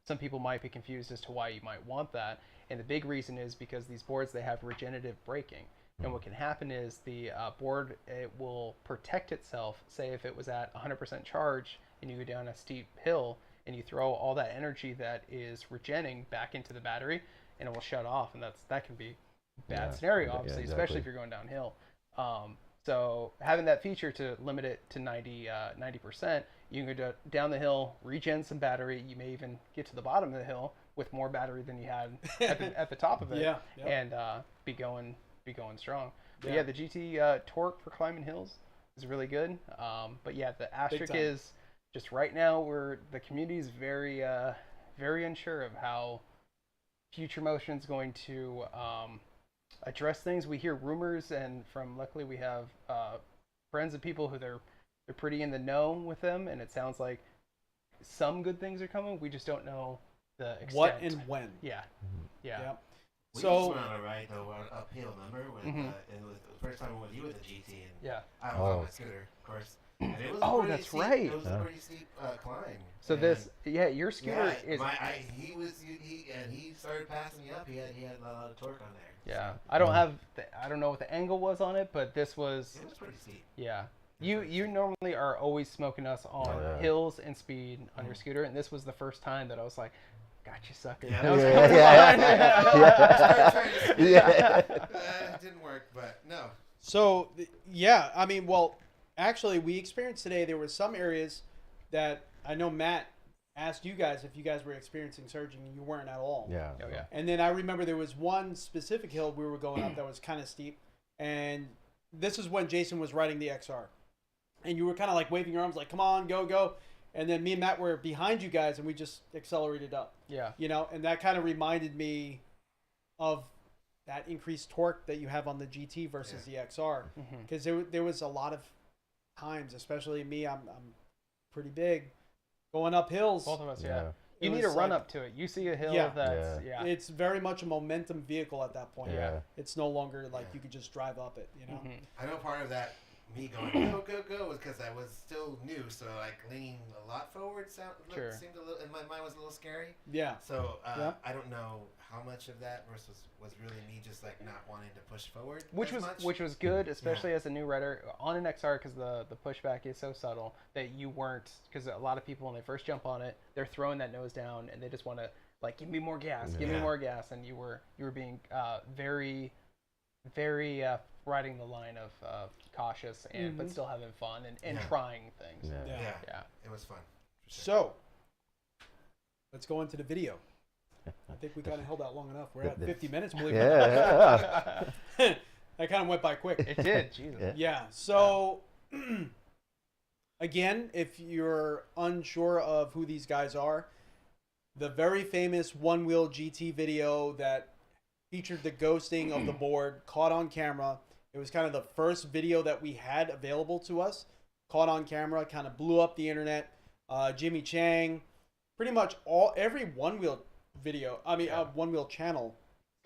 S2: some people might be confused as to why you might want that. And the big reason is because these boards, they have regenerative braking. And what can happen is the board, it will protect itself. Say if it was at 100% charge and you go down a steep hill, and you throw all that energy that is regenning back into the battery, and it will shut off, and that can be a bad scenario, obviously, especially if you're going downhill. So having that feature to limit it to 90%, you can go down the hill, regen some battery. You may even get to the bottom of the hill with more battery than you had at the top of it, and be going strong. But yeah, the GT torque for climbing hills is really good. But yeah, the asterisk is, just right now, the community is very, very unsure of how Future Motion is going to address things. We hear rumors, and luckily we have friends of people who they're pretty in the know with them, and it sounds like some good things are coming. We just don't know the extent.
S1: What and when.
S2: Yeah.
S1: Yep.
S3: We
S1: So
S3: just went on a ride though, on uphill, remember? It was the first time I went with you with the GT, and I was on my scooter, of course. And it was
S2: that's
S3: steep,
S2: right.
S3: It was a pretty steep climb.
S2: So your scooter is.
S3: He started passing me up. He had a lot of torque on there.
S2: Yeah, I don't know what the angle was on it, but this was.
S3: It was pretty steep.
S2: Yeah. You normally are always smoking us on hills and speed on your scooter, and this was the first time that I was like, "Gotcha, sucker."
S3: It didn't work, but no.
S1: So, yeah, I mean, well, actually, we experienced today, there were some areas that I know Matt asked you guys if you guys were experiencing surging, and you weren't at all.
S4: Yeah.
S2: Oh, yeah.
S1: And then I remember there was one specific hill we were going up that was kind of steep, and this is when Jason was riding the XR. And you were kind of like waving your arms like, come on, go, go. And then me and Matt were behind you guys, and we just accelerated up.
S2: Yeah.
S1: And that kind of reminded me of that increased torque that you have on the GT versus the XR. Because there was a lot of times, especially me, I'm pretty big, going up hills.
S2: Both of us, yeah. You need to run up to it. You see a hill that's,
S1: It's very much a momentum vehicle at that point.
S4: Yeah.
S1: It's no longer like you could just drive up it,
S3: I know part of that, me going, go, go, go, was because I was still new, so like leaning a lot forward seemed a little, in my mind was a little scary.
S1: Yeah.
S3: So I don't know how much of that was really me just like not wanting to push forward.
S2: Which was good, especially as a new rider on an XR, because the pushback is so subtle that you weren't, because a lot of people when they first jump on it, they're throwing that nose down and they just want to like give me more gas, give me more gas, and you were being very, very riding the line of cautious and but still having fun and trying things.
S3: Yeah. It was fun. Sure.
S1: So let's go into the video. I think we kind of held out long enough. We're at 50 minutes, believe it or not. That kind of went by quick.
S2: It did. Jesus.
S1: Yeah. So again, if you're unsure of who these guys are, the very famous Onewheel GT video that featured the ghosting of the board caught on camera It was kind of the first video that we had available to us, caught on camera, kind of blew up the internet. Jimmy Chang, pretty much every one wheel video. I mean, one wheel channel.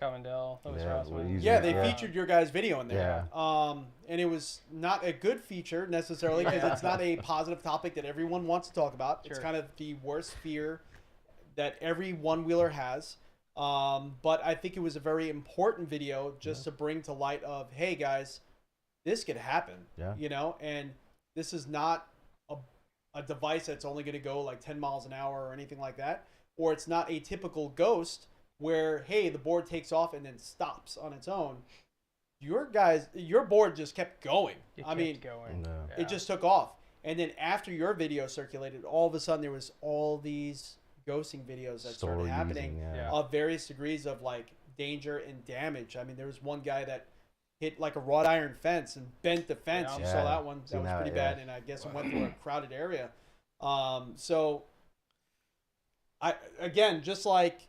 S2: Covendell, Lewis Rossman.
S1: Yeah, they featured your guys' video in there.
S4: Yeah.
S1: And it was not a good feature necessarily because it's not a positive topic that everyone wants to talk about. It's kind of the worst fear that every one wheeler has. But I think it was a very important video just to bring to light of, hey guys, this could happen.
S4: Yeah.
S1: You know, and this is not a device that's only going to go like 10 miles an hour or anything like that. Or it's not a typical Ghost where, hey, the board takes off and then stops on its own. Your board just kept going. It just took off. And then after your video circulated, all of a sudden there was all these ghosting videos that started happening of various degrees of like danger and damage. I mean, there was one guy that hit like a wrought iron fence and bent the fence. You saw that one. That was pretty bad. And I guess it went through a crowded area. So I, again, just like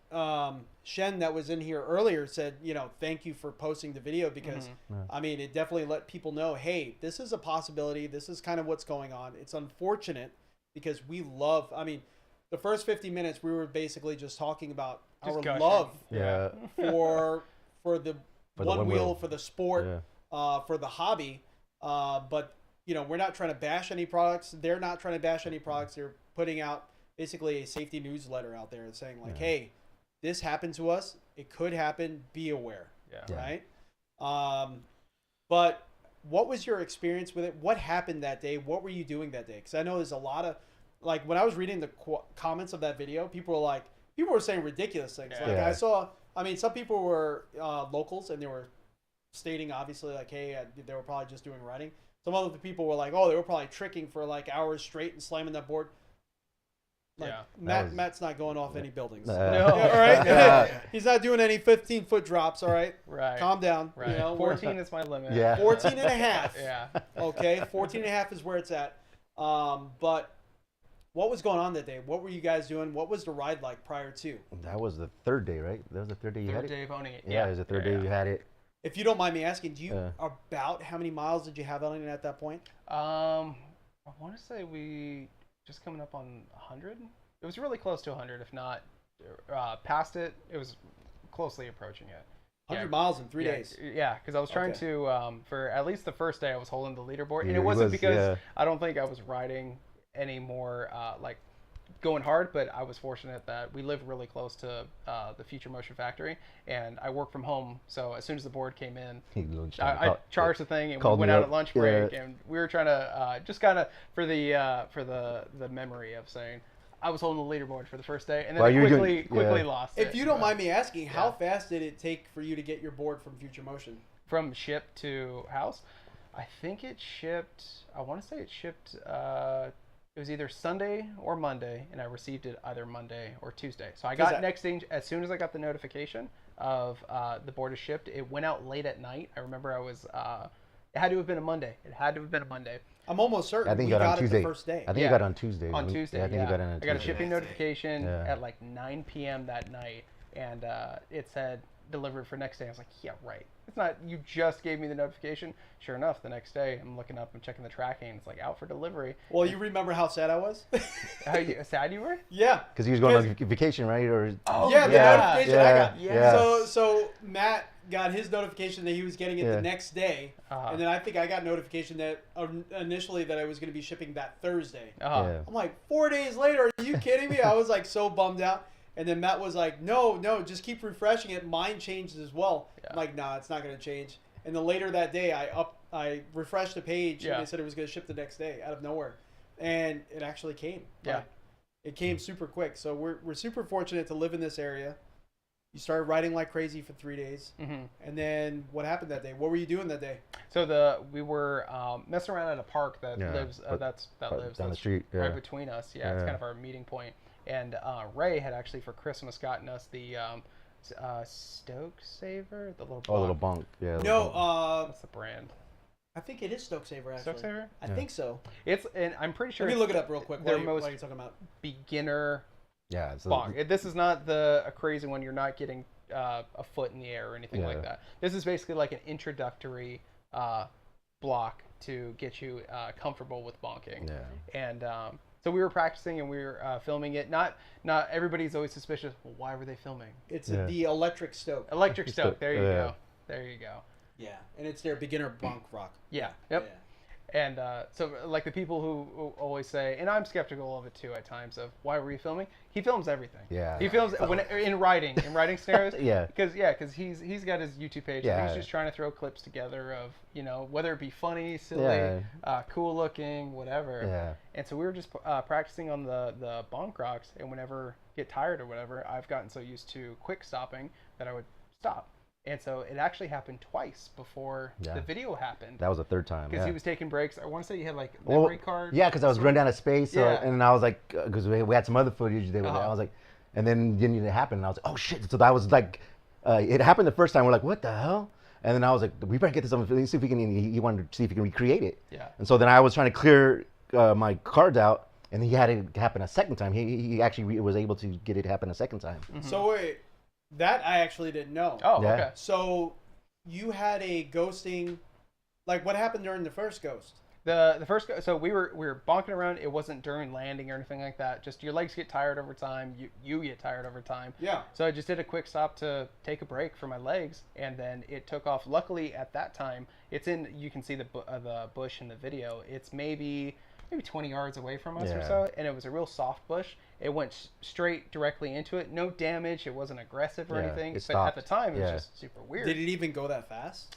S1: Shen that was in here earlier said, you know, thank you for posting the video because, I mean, it definitely let people know, hey, this is a possibility. This is kind of what's going on. It's unfortunate because we love, I mean, the first 50 minutes, we were basically just talking about our love for the one wheel, for the sport, for the hobby. But, you know, we're not trying to bash any products. They're not trying to bash any products. They're putting out basically a safety newsletter out there saying like, hey, this happened to us. It could happen. Be aware. Right. But what was your experience with it? What happened that day? What were you doing that day? Because I know there's a lot of, like, when I was reading the comments of that video, people were saying ridiculous things. I saw, I mean, some people were locals and they were stating obviously like, hey, they were probably just doing riding. Some other people were like, oh, they were probably tricking for like hours straight and slamming that board. Like, Matt's not going off any buildings.
S2: No.
S1: All right? He's not doing any 15-foot drops, all right?
S2: Right.
S1: Calm down.
S2: Right.
S1: You know,
S2: 14 is my limit.
S1: 14 and a half. Okay? 14 and a half is where it's at. But what was going on that day? What were you guys doing? What was the ride like prior to?
S4: That was the third day, right? That was the third day you had it?
S2: Third day of owning it.
S4: Yeah, it was the third day you had it.
S1: If you don't mind me asking, do you about how many miles did you have on it at that point?
S2: I want to say we just coming up on 100. It was really close to 100, if not past it. It was closely approaching it.
S1: 100 miles in 3 days.
S2: Yeah, because I was trying to, for at least the first day, I was holding the leaderboard. And it wasn't because I don't think I was riding any more, like, going hard, but I was fortunate that we live really close to the Future Motion Factory, and I work from home. So as soon as the board came in, I charged the thing, and we went out at lunch break, and we were trying to just kind of for the memory of saying I was holding the leaderboard for the first day, and then I quickly lost it.
S1: If you don't mind me asking, how fast did it take for you to get your board from Future Motion?
S2: From ship to house? I think it shipped, I want to say it shipped, it was either Sunday or Monday, and I received it either Monday or Tuesday. So I got next thing, as soon as I got the notification of the board is shipped, it went out late at night. I remember I was, it had to have been a Monday. I'm
S1: almost certain
S4: I think
S1: we got
S4: it
S1: the first day.
S4: I think you got it on Tuesday.
S2: On Tuesday,
S4: I think you got it on Tuesday.
S2: I got a shipping notification at like 9 p.m. that night, and it said delivered for next day. I was like, yeah, right. It's not, you just gave me the notification. Sure enough, the next day, I'm looking up and checking the tracking. It's like out for delivery.
S1: Well, you remember how sad I was?
S2: How sad you were?
S1: Yeah.
S4: Because he was going on vacation, right? Or
S1: the notification I got. Yeah. So Matt got his notification that he was getting it the next day, and then I think I got notification that initially that I was going to be shipping that Thursday. I'm like, 4 days later, are you kidding me? I was like so bummed out. And then Matt was like, no, just keep refreshing it. Mine changed as well. I'm like, nah, it's not going to change. And then later that day, I refreshed the page, and they said it was going to ship the next day out of nowhere. And it actually came.
S2: Yeah.
S1: It came super quick. So we're super fortunate to live in this area. You started riding like crazy for 3 days. And then what happened that day? What were you doing that day?
S2: So we were messing around at a park that lives
S4: down the street,
S2: right between us. Yeah, it's kind of our meeting point. And Ray had actually for Christmas gotten us the Stoke Saver, the little bunk.
S4: Oh, little bunk. Yeah.
S2: What's the brand?
S1: I think it is Stoke Saver, actually.
S2: Stoke Saver?
S1: I think so.
S2: And I'm pretty sure.
S1: Let me look it up real quick.
S2: Their
S1: most talking about
S2: beginner.
S4: Yeah.
S2: Bunk. This is not a crazy one. You're not getting a foot in the air or anything like that. This is basically like an introductory block to get you comfortable with bonking.
S4: Yeah.
S2: And so we were practicing and we were filming it. Not everybody's always suspicious. Well, why were they filming?
S1: It's the electric stoke.
S2: Electric stoke. There you go. There you go.
S1: Yeah, and it's their beginner bonk rock.
S2: Yeah. Yep. Yeah. And so, like the people who always say, and I'm skeptical of it too at times, of why were you filming? He films everything.
S4: Yeah.
S2: He films when in writing scenarios.
S4: Yeah.
S2: Because he's got his YouTube page.
S4: Yeah.
S2: And he's just trying to throw clips together of whether it be funny, silly, cool looking, whatever.
S4: Yeah.
S2: And so we were just practicing on the bonk rocks, and whenever I get tired or whatever, I've gotten so used to quick stopping that I would stop. And so it actually happened twice before the video happened.
S4: That was the third time.
S2: Because he was taking breaks. I want to say he had like a memory card.
S4: Yeah, because I was running out of space. So, and I was like, because we had some other footage. I was like, and then didn't it happen? And I was like, oh shit. So that was like, it happened the first time. We're like, what the hell? And then I was like, we better get this on. See if we can. He wanted to see if he can recreate it.
S2: Yeah.
S4: And so then I was trying to clear my cards out, and he had it happen a second time. He actually was able to get it happen a second time.
S1: Mm-hmm. So wait, that I actually didn't know.
S2: Oh, okay.
S1: So you had a ghosting, like what happened during the first ghost?
S2: The first, so we were bonking around. It wasn't during landing or anything like that. Just your legs get tired over time. You get tired over time.
S1: Yeah.
S2: So I just did a quick stop to take a break for my legs, and then it took off. Luckily, at that time, you can see the bush in the video. It's maybe 20 yards away from us or so, and it was a real soft bush. It went straight directly into it. No damage. It wasn't aggressive or anything. But at the time, it was just super weird.
S1: Did it even go that fast?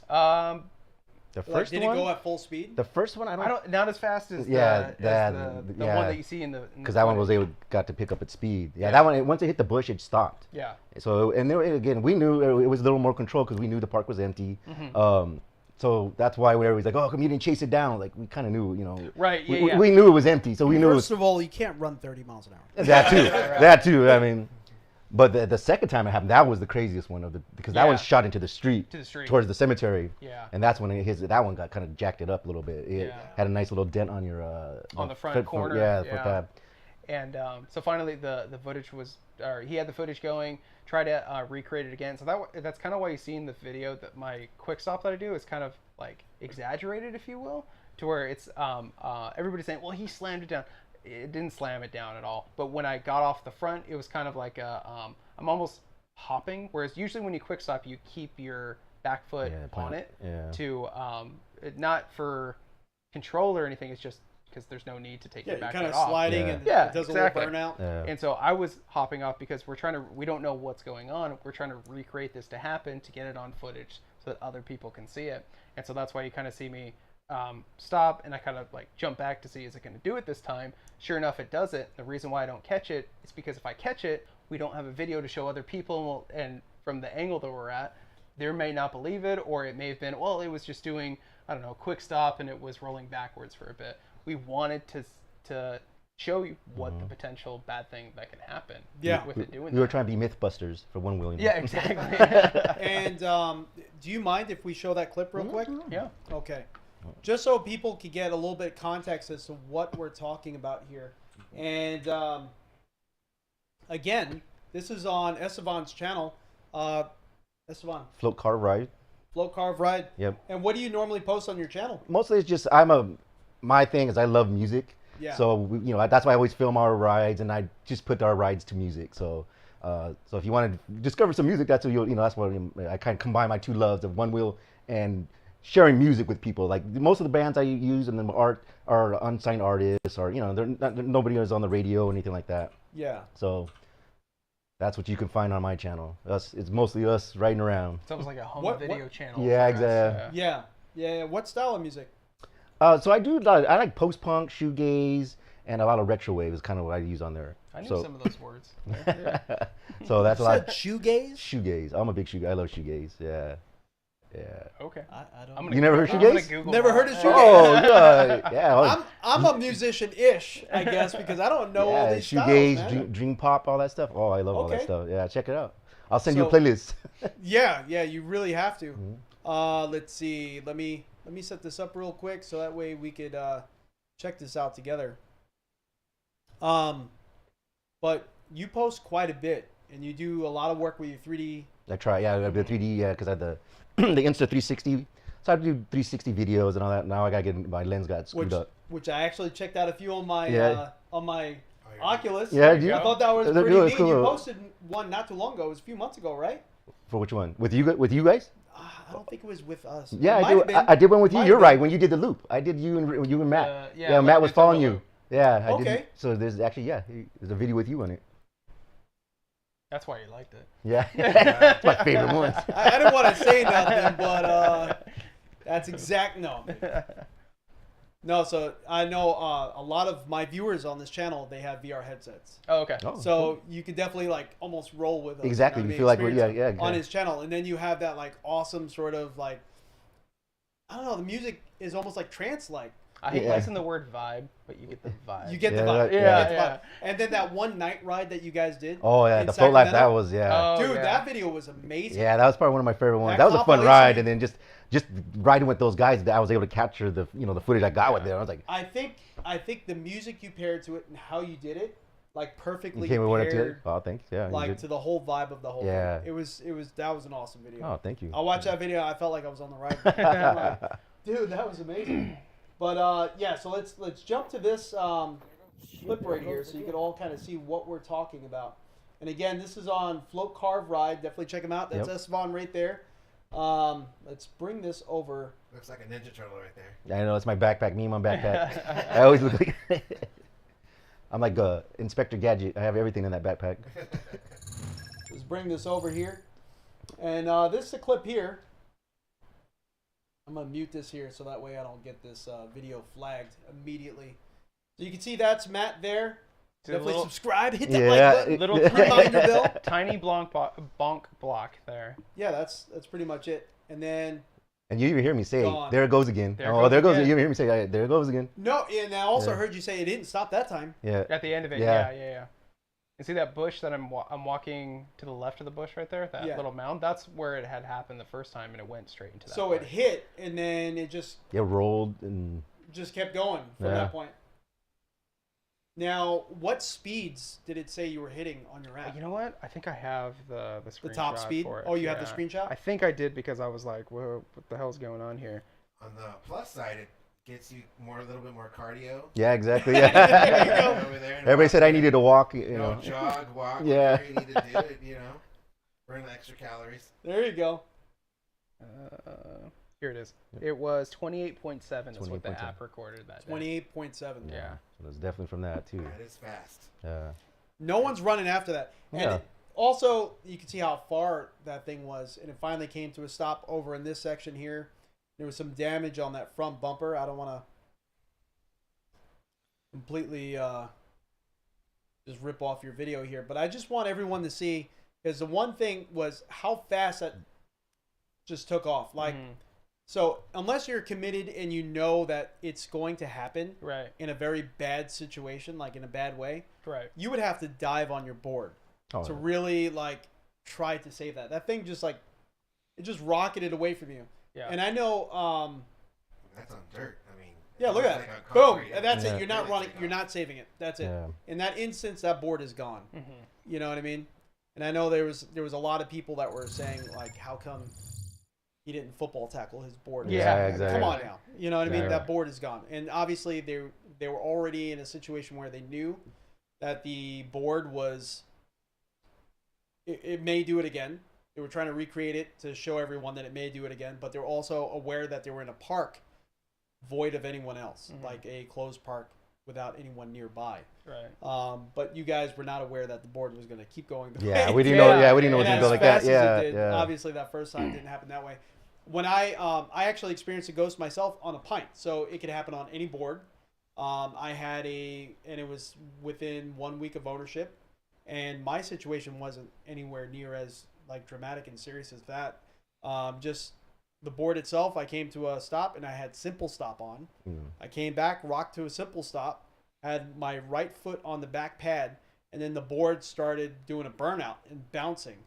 S4: The first
S1: did
S4: one?
S1: it go at full speed?
S4: The first one, I don't
S2: not as fast as the one that you see in the
S4: because that one got to pick up its speed. That one, once it hit the bush, it stopped.
S2: Yeah.
S4: So and there, again, we knew it was a little more control because we knew the park was empty. Mm-hmm. So that's why when everybody's like, "Oh, come you didn't chase it down?" Like we kind of knew,
S2: Right.
S4: We knew it was empty, so we knew.
S1: First of all, you can't run 30 miles an hour.
S4: That too. Right. That too. I mean. But the second time it happened, that was the craziest one because that one shot into the street, towards the cemetery.
S2: Yeah.
S4: And that's when that one got kind of jacked it up a little bit. It had a nice little dent on your
S2: on the front corner.
S4: The footpad.
S2: And so finally the footage was, or he had the footage going. Try to recreate it again. So that's kind of why you see in the video that my quick stop that I do is kind of like exaggerated, if you will, to where it's everybody's saying, well, he slammed it down. It didn't slam it down at all. But when I got off the front, it was kind of like I'm almost hopping. Whereas usually when you quick stop, you keep your back foot on it to not for control or anything. It's just because there's no need to take your back foot off.
S1: Kind of sliding and it does a little burnout.
S4: Yeah.
S2: And so I was hopping off because we don't know what's going on. We're trying to recreate this to happen to get it on footage so that other people can see it. And so that's why you kind of see me stop, and I kind of like jump back to see, is it going to do it this time? Sure enough, it does it. The reason why I don't catch it is because if I catch it, we don't have a video to show other people, and from the angle that we're at, they may not believe it, or it may have been, well, it was just doing, I don't know, quick stop, and it was rolling backwards for a bit. We wanted to show you what the potential bad thing that can happen with it doing that.
S4: We were trying to be Mythbusters for one wheel.
S2: Yeah, exactly.
S1: And do you mind if we show that clip real quick?
S2: Yeah.
S1: Okay. Just so people can get a little bit of context as to what we're talking about here. And again, this is on Estevan's channel. Estevan.
S4: Float Carve Ride.
S1: Float Carve Ride.
S4: Yep.
S1: And what do you normally post on your channel?
S4: Mostly it's just my thing is I love music.
S1: Yeah.
S4: So that's why I always film our rides, and I just put our rides to music. So so if you want to discover some music, that's what that's what I kind of combine my two loves of one wheel and sharing music with people. Like most of the bands I use and the art are unsigned artists, or nobody is on the radio or anything like that.
S1: Yeah.
S4: So that's what you can find on my channel. It's mostly us riding around.
S2: It's almost like a home video channel.
S4: Yeah, exactly.
S1: Yeah. What style of music?
S4: So I like post punk, shoegaze, and a lot of retro wave is kind of what I use on there.
S2: I knew some of those words.
S4: So that's a lot.
S1: Shoegaze?
S4: Shoegaze. I'm a big shoegaze. I love shoegaze. Yeah. Yeah.
S2: Okay.
S1: I don't.
S4: You never heard shoegaze?
S1: Never heard of shoegaze.
S4: Oh, good. Yeah.
S1: I'm a musician-ish, I guess, because I don't know all these
S4: shoegaze,
S1: styles, man.
S4: dream pop, all that stuff. Oh, I love all that stuff. Yeah, check it out. I'll send you a playlist.
S1: Yeah, you really have to. Let's see. Let me set this up real quick so that way we could check this out together. But you post quite a bit, and you do a lot of work with your 3D.
S4: I try, the 3D, because I had the the Insta 360 So I do 360 videos and all that. Now I gotta get my lens got screwed up.
S1: Which I actually checked out a few on my Oculus.
S4: Yeah, you?
S1: I thought that was
S4: It
S1: pretty
S4: was
S1: neat.
S4: cool.
S1: You posted one not too long ago. It was a few months ago, right?
S4: For which one? With you guys?
S1: I don't think it was with us.
S4: Yeah,
S1: It
S4: I
S1: might
S4: did.
S1: have been.
S4: I did one with you.
S1: Might
S4: You're
S1: have
S4: right.
S1: been.
S4: When you did the loop, I did you and Matt.
S2: yeah,
S4: Matt was
S2: like
S4: following
S2: the
S4: you.
S2: loop.
S4: Yeah, I
S1: Okay.
S4: did. So there's actually there's a video with you on it.
S2: That's why you liked it.
S4: Yeah, it's my favorite one.
S1: I didn't want to say nothing, but that's no. No, so I know a lot of my viewers on this channel, they have VR headsets.
S2: Oh, okay.
S4: Oh,
S1: So
S4: cool.
S1: you could definitely like almost roll with us.
S4: Exactly.
S1: You know
S4: You
S1: what I
S4: feel
S1: mean?
S4: like
S1: Experience
S4: yeah.
S1: on his channel, and then you have that like awesome sort of like, I don't know, the music is almost like trance-like.
S2: I hate
S4: Yeah.
S2: using the word vibe, but you get the vibe.
S1: You get the
S4: Yeah,
S1: vibe.
S4: that-
S1: You
S2: yeah,
S1: get the
S2: yeah.
S1: vibe. And then that one night ride that you guys did.
S4: Oh yeah,
S1: in
S4: the float life. That
S1: Sacramento.
S4: was
S2: Oh,
S1: Dude,
S2: yeah.
S1: that video was amazing.
S4: Yeah, that was probably one of my favorite ones.
S1: That
S4: That was a fun
S1: compilation-
S4: ride, and then just riding with those guys, I was able to capture the the footage I got with them. I was like,
S1: I think the music you paired to it and how you did it, like perfectly
S4: you came with one or two.
S1: paired,
S4: Oh, thanks. Yeah. you
S1: like
S4: did.
S1: to the whole vibe of the whole
S4: Yeah.
S1: thing. It was that was an awesome video.
S4: Oh, thank you.
S1: I watched that video. I felt like I was on the ride. Dude, that was amazing. But yeah, so let's jump to this clip right here, so you can all kind of see what we're talking about. And again, this is on Float Carve Ride. Definitely check them out. That's Estevan right there. Let's bring this over.
S3: Looks like a Ninja Turtle right there.
S4: I know it's my backpack. Me and my backpack. I always look like. I'm like Inspector Gadget. I have everything in that backpack.
S1: Let's bring this over here. And this is a clip here. I'm going to mute this here so that way I don't get this video flagged immediately. So you can see that's Matt there. Definitely subscribe. Hit that like button.
S2: Little
S1: Reminder bell.
S2: tiny bonk block there.
S1: Yeah, that's pretty much it. And then...
S4: And you even hear me say,
S1: Gone.
S4: "There it goes again."
S2: There
S4: There goes.
S2: again.
S4: You even hear me say, "There it goes again."
S1: No, and I also heard you say it didn't stop that time.
S4: Yeah.
S2: At the end of it,
S4: Yeah.
S2: yeah. You see that bush that I'm walking to the left of the bush right there? That little mound? That's where it had happened the first time, and it went straight into that.
S1: So it hit, and then it just
S4: rolled and
S1: kept going from that point. Now, what speeds did it say you were hitting on your app?
S2: You know what? I think I have the screenshot
S1: The top speed?
S2: for it.
S1: Oh, you have the screenshot?
S2: I think I did because I was like, whoa, what the hell's going on here?
S3: On the plus side, it gets you a little bit more cardio.
S4: yeah, exactly.
S1: There you
S4: Yeah.
S1: go.
S3: Over there and
S4: Everybody
S3: walk.
S4: said I needed to walk. You
S3: No,
S4: know.
S3: jog, walk,
S4: Yeah.
S3: whatever you need to do it, burn the extra calories.
S1: There you go.
S2: Here it is. It was 28.7 is what the
S4: 28.7.
S2: app recorded that day.
S1: 28.7.
S2: Yeah.
S4: So it's definitely from that too.
S3: That is fast.
S1: No one's running after that. And
S4: Yeah.
S1: also, you can see how far that thing was, and it finally came to a stop over in this section here. There was some damage on that front bumper. I don't want to completely just rip off your video here, but I just want everyone to see, because the one thing was how fast that just took off. Like, so unless you're committed and you know that it's going to happen
S2: Right.
S1: in a very bad situation, like in a bad way,
S2: Right.
S1: you would have to dive on your board to really like try to save that. That thing just like, it just rocketed away from you.
S2: Yeah.
S1: And I know,
S3: That's on dirt. I mean.
S1: yeah, look at
S3: it's
S1: that.
S3: like on
S1: Boom.
S3: concrete.
S1: That's
S4: Yeah.
S1: it. You're not
S3: Really
S1: running.
S3: take
S1: You're
S3: off.
S1: not saving it. That's it.
S4: Yeah.
S1: In that instance, that board is gone.
S2: Mm-hmm.
S1: You know what I mean? And I know there was a lot of people that were saying like, how come he didn't football tackle his board?
S4: Yeah, exactly.
S1: Come on now. You know what I mean?
S4: Yeah.
S1: That board is gone. And obviously they were already in a situation where they knew that the board was, it may do it again. They were trying to recreate it to show everyone that it may do it again, but they were also aware that they were in a park void of anyone else, like a closed park without anyone nearby.
S2: Right.
S1: But you guys were not aware that the board was going to keep going. The
S4: Yeah,
S1: way
S4: we didn't
S2: Yeah.
S4: know. Yeah, we didn't know it was
S1: and
S4: gonna go
S1: as
S4: like that.
S1: fast as
S4: Yeah,
S1: it did,
S4: yeah.
S1: obviously that first time didn't happen that way. When I actually experienced a ghost myself on a Pint, so it could happen on any board. I had and it was within 1 week of ownership, and my situation wasn't anywhere near as like dramatic and serious as that. Just the board itself, I came to a stop and I had simple stop on. I came back, rocked to a simple stop, had my right foot on the back pad, and then the board started doing a burnout and bouncing.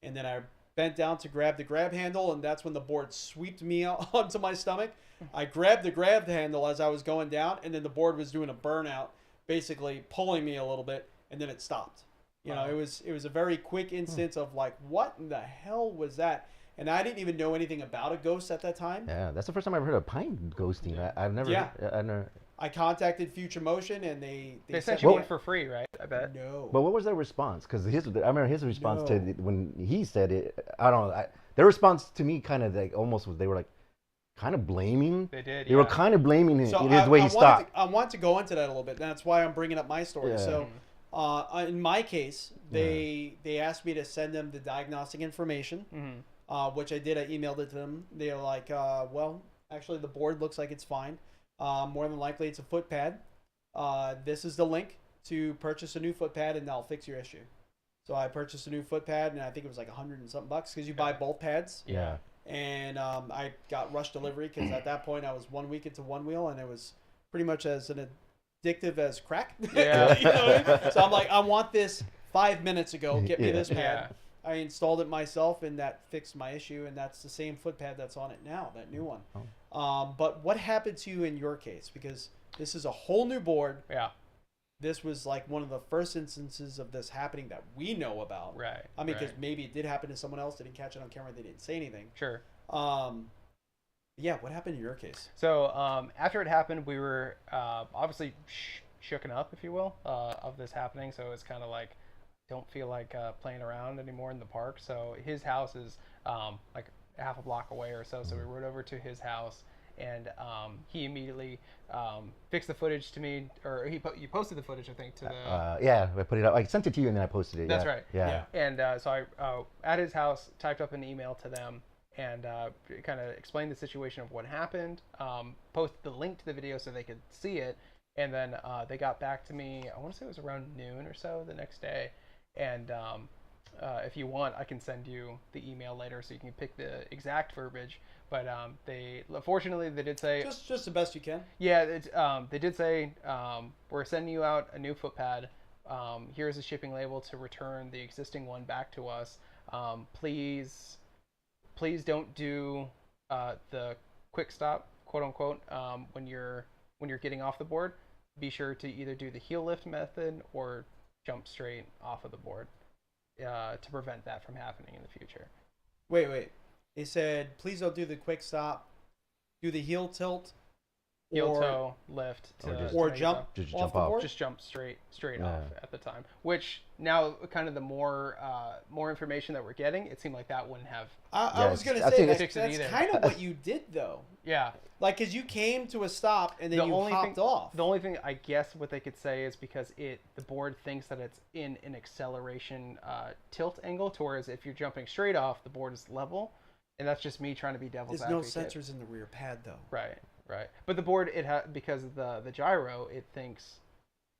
S1: And then I bent down to grab the grab handle, and that's when the board sweeped me onto my stomach. I grabbed the grab handle as I was going down, and then the board was doing a burnout, basically pulling me a little bit, and then it stopped. You know, it was a very quick instance of like, what in the hell was that? and I didn't even know anything about a Ghost at that time.
S4: Yeah, that's the first time I've heard of Pint ghosting. I've never.
S1: Yeah.
S4: I never.
S1: I contacted Future Motion, and they
S2: They
S1: said
S2: sent you one for free, right? I bet.
S1: no.
S4: But what was their response? Because I remember his response to
S1: No.
S4: when he said it. I don't know. Their response to me kind of like almost was they were like kind of blaming.
S2: They did.
S4: They were kind of blaming him.
S1: So
S4: It is the way he stopped.
S1: I want to go into that a little bit. That's why I'm bringing up my story.
S4: Yeah.
S1: So, in my case, they asked me to send them the diagnostic information, which I did. I emailed it to them. They were like, well, actually, the board looks like it's fine. More than likely, it's a foot pad. This is the link to purchase a new foot pad, and I'll fix your issue. So I purchased a new foot pad, and I think it was like $100 and something because you buy both pads.
S4: Yeah.
S1: And I got rush delivery because at that point I was 1 week into Onewheel, and it was pretty much as an addictive as crack.
S2: Yeah.
S1: You know what I mean? So I'm like, I want this 5 minutes ago. Get me this pad. I installed it myself, and that fixed my issue. And that's the same foot pad that's on it now, that new one. But what happened to you in your case? Because this is a whole new board.
S2: Yeah.
S1: This was like one of the first instances of this happening that we know about.
S2: Right.
S1: I mean, because maybe it did happen to someone else. They didn't catch it on camera. They didn't say anything.
S2: Sure.
S1: Yeah. What happened in your case?
S2: So after it happened, we were obviously shooken up, if you will, of this happening. So it's kind of like, don't feel like playing around anymore in the park. So his house is like half a block away or so. So we rode over to his house, and he immediately fixed the footage to me, or you posted the footage, I think, to the.
S4: Yeah, I put it up. I sent it to you, and then I posted it.
S2: That's
S4: yeah.
S2: right.
S4: Yeah.
S2: And so I at his house typed up an email to them and kind of explained the situation of what happened. Posted the link to the video so they could see it, and then they got back to me. I want to say it was around noon or so the next day. And if you want, I can send you the email later so you can pick the exact verbiage. But fortunately, they did say
S1: just the best you can.
S2: Yeah, they did say we're sending you out a new foot pad. Here's a shipping label to return the existing one back to us. Please don't do the quick stop, quote unquote, when you're getting off the board. Be sure to either do the heel lift method or jump straight off of the board to prevent that from happening in the future.
S1: Wait. They said, please don't do the quick stop. Do the heel tilt.
S2: Heel toe lift
S1: or jump
S4: Just
S1: off
S4: jump
S1: the
S4: off.
S1: board?
S2: Just jump straight off at the time. Which now, kind of the more information that we're getting, it seemed like that wouldn't have.
S1: I was going to
S4: I
S1: say
S4: think
S1: that's kind of what you did, though.
S2: Yeah.
S1: Like, because you came to a stop and then you hopped off.
S2: The only thing I guess what they could say is because the board thinks that it's in an acceleration tilt angle, whereas if you're jumping straight off, the board is level, and that's just me trying to be devil's
S1: There's no
S2: advocate.
S1: sensors in the rear pad, though.
S2: Right. But the board, because of the gyro, it thinks.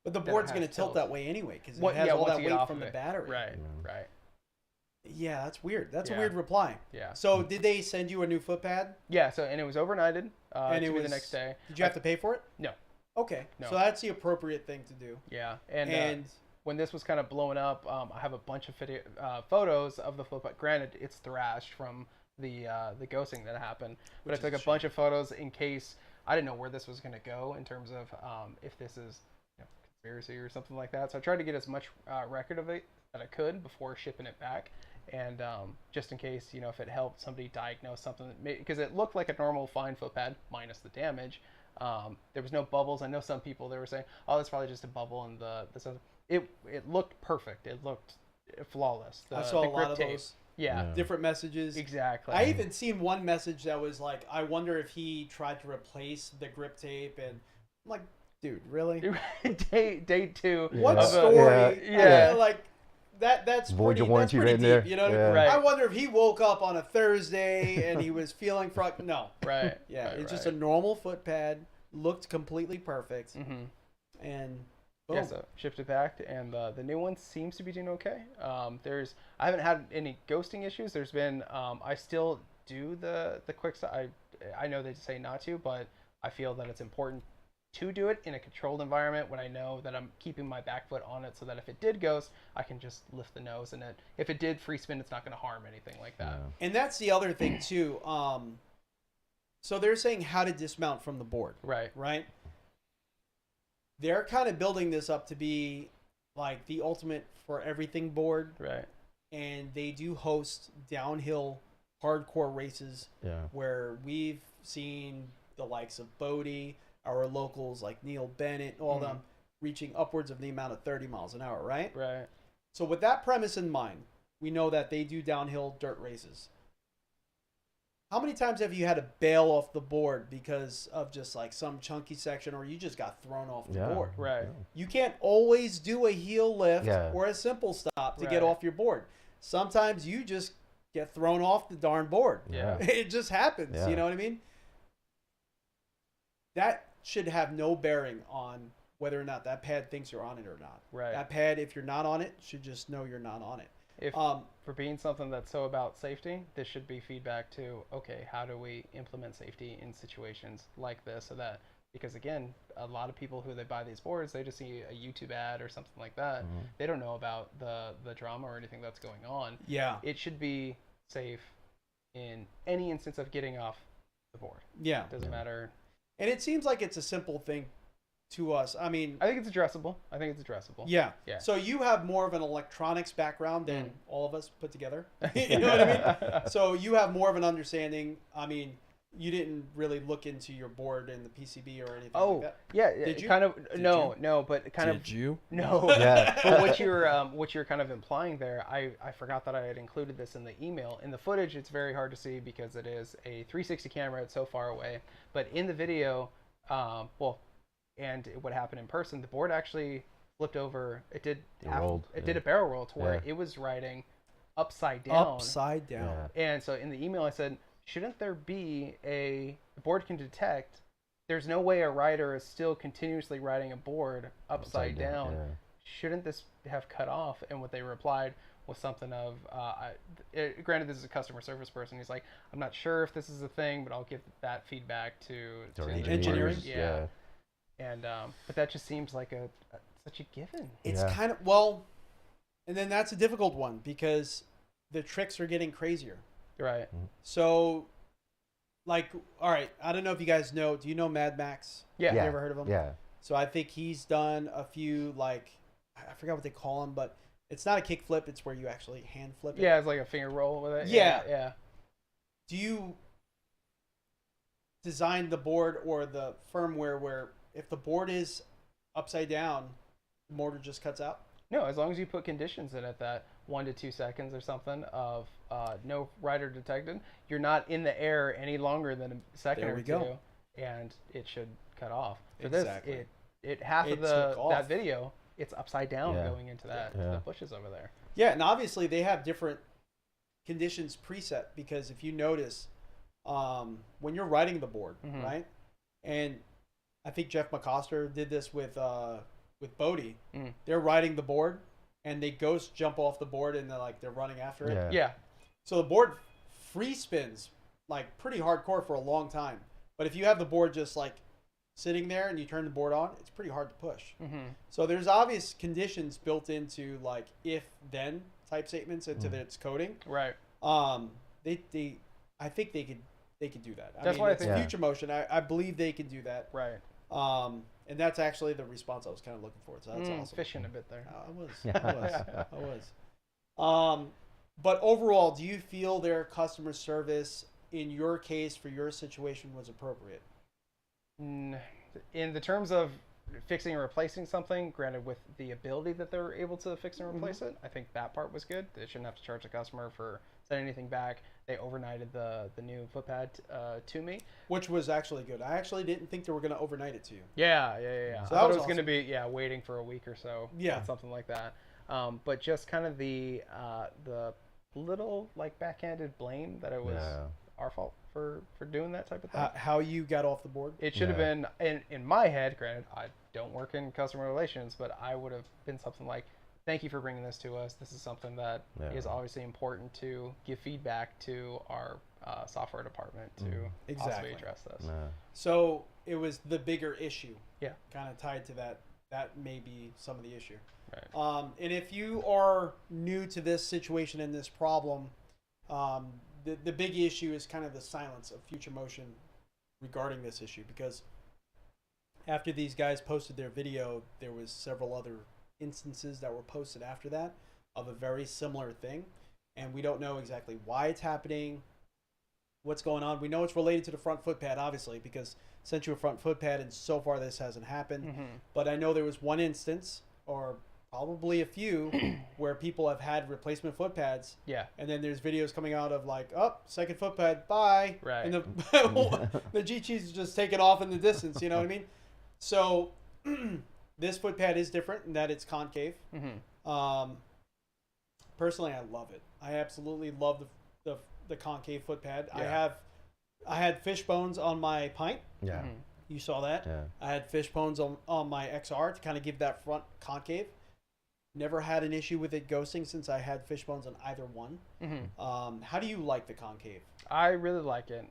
S1: But the board's going to tilt that way anyway because it
S2: What-
S1: has
S2: yeah,
S1: all
S2: once
S1: that
S2: you get
S1: weight
S2: off
S1: from
S2: of
S1: the
S2: it.
S1: battery.
S2: Right.
S1: Yeah, that's weird. That's a
S2: Yeah.
S1: weird reply.
S2: Yeah.
S1: So did they send you a new foot pad?
S2: Yeah. So and it was overnighted.
S1: And it
S2: to
S1: was
S2: the next day.
S1: Did you have to pay for it?
S2: No.
S1: Okay.
S2: No.
S1: So that's the appropriate thing to do.
S2: Yeah. And
S1: And
S2: when this was kind of blowing up, I have a bunch of photos of the foot pad. Granted, it's thrashed from the ghosting that happened, but
S1: Which
S2: I took
S1: is
S2: a
S1: a
S2: bunch of photos in case I didn't know where this was going to go in terms of if this is conspiracy or something like that. So I tried to get as much record of it that I could before shipping it back, and just in case if it helped somebody diagnose something, because it looked like a normal fine foot pad minus the damage. There was no bubbles. I know some people they were saying, "Oh, that's probably just a bubble," and it looked perfect. It looked flawless.
S1: I saw a lot of
S2: tape.
S1: those.
S2: Yeah,
S1: Different messages.
S2: exactly.
S1: I even seen one message that was like, I wonder if he tried to replace the grip tape, and I'm like, dude, really?
S2: day two.
S1: What
S2: of
S1: story?
S2: yeah.
S1: Like that's
S4: Void
S1: pretty,
S4: your warranty
S1: that's pretty
S4: right
S1: deep,
S4: there.
S1: you know?
S4: Yeah.
S2: Right.
S1: I wonder if he woke up on a Thursday and he was feeling no.
S2: Right.
S1: Yeah,
S2: right,
S1: it's just
S2: right.
S1: a normal foot pad, looked completely perfect,
S2: Mm-hmm.
S1: and boom.
S2: Yeah, so shipped it back, and the new one seems to be doing okay. I haven't had any ghosting issues. There's been I still do the quick stop. I know they say not to, but I feel that it's important to do it in a controlled environment when I know that I'm keeping my back foot on it, so that if it did ghost, I can just lift the nose, and if it did free spin, it's not going to harm anything like that.
S4: Yeah.
S1: And that's the other thing too. So they're saying how to dismount from the board,
S2: Right.
S1: right? They're kind of building this up to be like the ultimate for everything board,
S2: Right.
S1: and they do host downhill hardcore races
S4: Yeah.
S1: where we've seen the likes of Bodie, our locals like Neil Bennett, all them reaching upwards of the amount of 30 miles an hour, right?
S2: Right.
S1: So with that premise in mind, we know that they do downhill dirt races. How many times have you had to bail off the board because of just like some chunky section, or you just got thrown off the board?
S2: Right.
S1: You can't always do a heel lift
S4: Yeah.
S1: or a simple stop to
S2: Right.
S1: get off your board. Sometimes you just get thrown off the darn board.
S4: Yeah.
S1: It just happens.
S4: Yeah.
S1: You know what I mean? That should have no bearing on whether or not that pad thinks you're on it or not.
S2: Right.
S1: That pad, if you're not on it, should just know you're not on it.
S2: If for being something that's so about safety, this should be feedback to, okay, how do we implement safety in situations like this, so that, because again, a lot of people who they buy these boards, they just see a YouTube ad or something like that. They don't know about the drama or anything that's going on.
S1: Yeah.
S2: It should be safe in any instance of getting off the board.
S1: Yeah.
S2: Doesn't matter.
S1: And it seems like it's a simple thing to us. I mean,
S2: I think it's addressable.
S1: yeah.
S2: Yeah.
S1: So you have more of an electronics background than all of us put together. You know what I mean? So you have more of an understanding. I mean, you didn't really look into your board and the PCB or anything like that.
S2: Yeah.
S1: Did you?
S2: Kind of.
S1: Did
S2: No,
S1: you?
S2: no, but kind of.
S5: Did you?
S2: No.
S4: Yeah.
S2: But what you're kind of implying there, I forgot that I had included this in the email. In the footage, it's very hard to see because it is a 360 camera. It's so far away. But in the video, and what happened in person, the board actually flipped over. It did. Did a barrel roll to where it was riding upside down.
S1: Upside down.
S4: Yeah.
S2: And so in the email, I said, shouldn't there be the board can detect? There's no way a rider is still continuously riding a board upside down.
S4: Yeah.
S2: Shouldn't this have cut off? And what they replied was something of, granted, this is a customer service person. He's like, I'm not sure if this is a thing, but I'll give that feedback to
S4: our
S2: the
S1: engineering.
S2: Yeah. And but that just seems like such a given.
S1: It's
S4: Yeah.
S1: kind of, and then that's a difficult one because the tricks are getting crazier.
S2: Right.
S1: So, like, all right, I don't know if you guys know. Do you know Mad Max?
S2: Yeah.
S1: You ever heard of him?
S4: Yeah.
S1: So I think he's done a few, like, I forgot what they call them, but it's not a kick flip. It's where you actually hand flip it.
S2: Yeah, it's like a finger roll with it.
S1: Yeah.
S2: Yeah.
S1: Do you design the board or the firmware where if the board is upside down, the motor just cuts out?
S2: No, as long as you put conditions in it that 1 to 2 seconds or something of no rider detected, you're not in the air any longer than a second
S1: There
S2: or
S1: we
S2: two,
S1: go.
S2: and it should cut off. For
S1: Exactly.
S2: this, half
S1: It
S2: of
S1: took off.
S2: that video, it's upside down
S4: Yeah.
S2: going into to the bushes over there.
S1: Yeah, and obviously they have different conditions preset because if you notice, when you're riding the board, right? And I think Jeff McCoster did this with Bodie. They're riding the board and they ghost jump off the board and they're running after it.
S2: Yeah.
S1: So the board free spins like pretty hardcore for a long time. But if you have the board just like sitting there and you turn the board on, it's pretty hard to push. So there's obvious conditions built into like if then type statements into its coding.
S2: Right.
S1: I think they could do that.
S2: That's why I
S1: it's
S2: think
S1: future motion. I believe they can do that.
S2: Right.
S1: And that's actually the response I was kind of looking for. So that's awesome.
S2: Fishing a bit there.
S1: I was. But overall, do you feel their customer service in your case for your situation was appropriate?
S2: In the terms of fixing or replacing something, granted with the ability that they're able to fix and replace it, I think that part was good. They shouldn't have to charge the customer for sending anything back. They overnighted the new footpad to me,
S1: which was actually good. I actually didn't think they were going to overnight it to you.
S2: Yeah.
S1: So
S2: I thought
S1: that
S2: it was going to
S1: awesome.
S2: be waiting for a week or so.
S1: Yeah.
S2: Something like that. But just kind of the little like backhanded blame that it was our fault for doing that type of thing.
S1: How you got off the board?
S2: It should have been in my head. Granted, I don't work in customer relations, but I would have been something like, "Thank you for bringing this to us. This is something that is obviously important to give feedback to our software department to possibly address this."
S1: So it was the bigger issue.
S2: Yeah.
S1: Kind of tied to that. That may be some of the issue.
S2: Right.
S1: And if you are new to this situation and this problem, the big issue is kind of the silence of Future Motion regarding this issue, because after these guys posted their video, there was several other instances that were posted after that of a very similar thing, and we don't know exactly why it's happening, what's going on. We know it's related to the front foot pad, obviously, because sent you a front foot pad, and so far this hasn't happened. But I know there was one instance, or probably a few, where people have had replacement foot pads.
S2: Yeah.
S1: And then there's videos coming out of like, oh, second foot pad, bye.
S2: Right.
S1: And the GT's just taking off in the distance, you know what I mean? So this foot pad is different in that it's concave. Personally, I love it. I absolutely love the concave foot pad.
S2: Yeah.
S1: I had fish bones on my Pint.
S4: Yeah.
S1: You saw that.
S4: Yeah. I
S1: had fish bones on my XR to kind of give that front concave. Never had an issue with it ghosting since I had fish bones on either one. How do you like the concave?
S2: I really like it.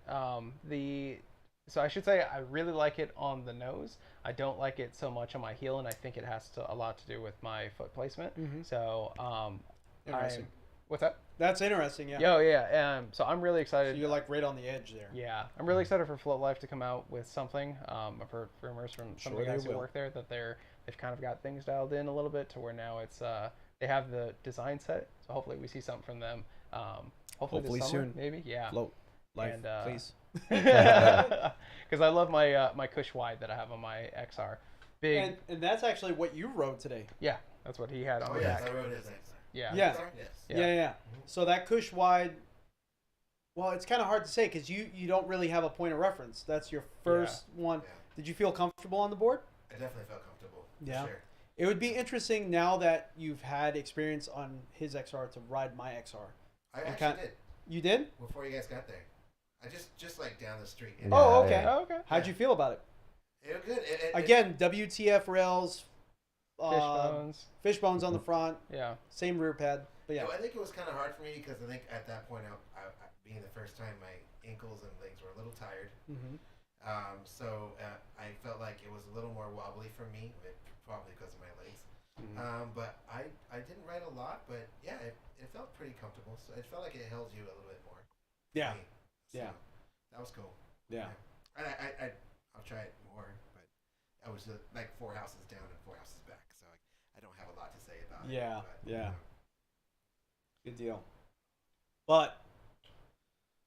S2: So I should say I really like it on the nose. I don't like it so much on my heel, and I think it has a lot to do with my foot placement. So
S1: Interesting.
S2: What's that?
S1: That's interesting, yeah.
S2: Oh, yeah. So I'm really excited.
S1: So you're like right on the edge there.
S2: Yeah. I'm really excited for Float Life to come out with something. I've heard rumors from some of the guys who work there that they've kind of got things dialed in a little bit to where now it's they have the design set. So hopefully we see something from them. Hopefully this summer,
S1: soon.
S2: Maybe. Yeah.
S1: Float Life, please.
S2: Because I love my my Cush Wide that I have on my XR. Big.
S1: And that's actually what you rode today.
S2: Yeah. That's what he had on
S3: Oh,
S2: the
S3: yes,
S2: back.
S3: I rode his XR.
S2: Yeah.
S1: Yeah.
S3: Yes.
S1: Yeah. So that Cush Wide, well, it's kind of hard to say because you don't really have a point of reference. That's your first one.
S3: Yeah.
S1: Did you feel comfortable on the board?
S3: I definitely felt comfortable.
S1: Yeah.
S3: For sure.
S1: It would be interesting now that you've had experience on his XR to ride my XR.
S3: I actually did.
S1: You did?
S3: Before you guys got there. I just like down the street.
S4: Yeah,
S1: Oh, okay.
S2: Oh, okay.
S1: How'd you feel about it?
S3: It was good.
S1: Again, WTF rails,
S2: Fish bones.
S1: fish bones on the front,
S2: Yeah.
S1: same rear pad. But yeah.
S3: I think it was kind of hard for me because I think at that point, I being the first time, my ankles and legs were a little tired. So I felt like it was a little more wobbly for me, probably because of my legs. But I didn't ride a lot, but yeah, it felt pretty comfortable. So it felt like it held you a little bit more.
S1: Yeah.
S3: So
S1: Yeah.
S3: That was cool.
S1: Yeah.
S3: I'll try it more, but I was like 4 houses down and 4 houses back, so I don't have a lot to say about it.
S1: Yeah.
S3: But,
S1: Yeah. Good deal. But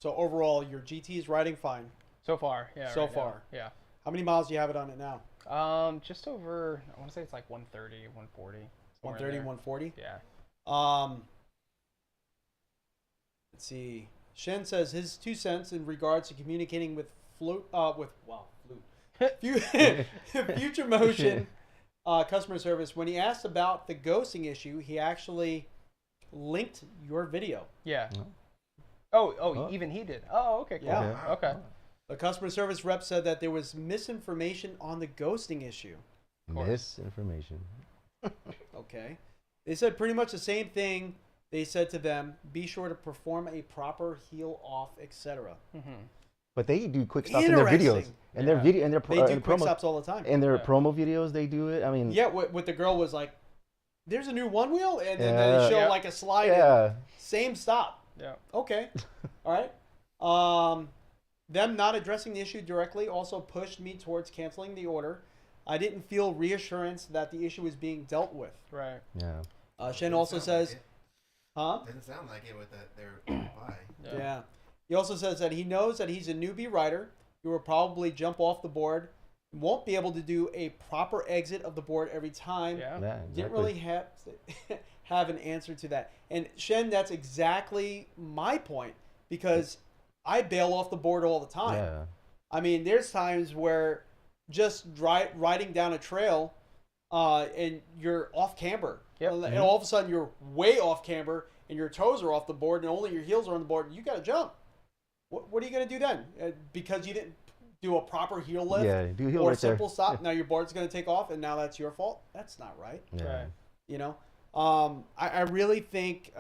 S1: so overall, your GT is riding fine.
S2: So far, yeah.
S1: So
S2: right
S1: far.
S2: now. Yeah.
S1: How many miles do you have it on it now?
S2: Just over, I want to say it's like 130, 140.
S1: 130, 140?
S2: Yeah.
S1: Let's see. Shen says his 2 cents in regards to communicating with Future Motion customer service. When he asked about the ghosting issue, he actually linked your video.
S2: Yeah. Even he did. Oh, okay, cool.
S1: Yeah.
S2: Okay.
S1: The customer service rep said that there was misinformation on the ghosting issue.
S4: Misinformation.
S1: Okay. They said pretty much the same thing. They said to them, be sure to perform a proper heel off, etc.
S4: But they do quick stops in their videos. And their video and their
S1: they do quick stops all the time.
S4: In their promo videos, they do it. I mean,
S1: yeah, what the girl was like, there's a new Onewheel, and then they show like a slide.
S4: Yeah.
S1: Same stop.
S2: Yeah.
S1: Okay. All right. Them not addressing the issue directly also pushed me towards canceling the order. I didn't feel reassurance that the issue was being dealt with.
S2: Right.
S4: Yeah.
S1: Shen also says,
S3: Didn't sound like it with their reply.
S1: Yeah. He also says that he knows that he's a newbie rider who will probably jump off the board, won't be able to do a proper exit of the board every time.
S2: Yeah.
S4: Exactly.
S1: Didn't really have an answer to that. And Shen, that's exactly my point, because I bail off the board all the time.
S4: Yeah.
S1: I mean, there's times where just riding down a trail and you're off camber.
S2: Yep.
S1: And all of a sudden you're way off camber and your toes are off the board and only your heels are on the board and you got to jump. What are you going to do then? Because you didn't do a proper heel lift
S4: do heel
S1: or
S4: right
S1: simple
S4: there.
S1: stop. Now your board's going to take off and now that's your fault. That's not right.
S4: Yeah.
S2: Right.
S1: You know? I really think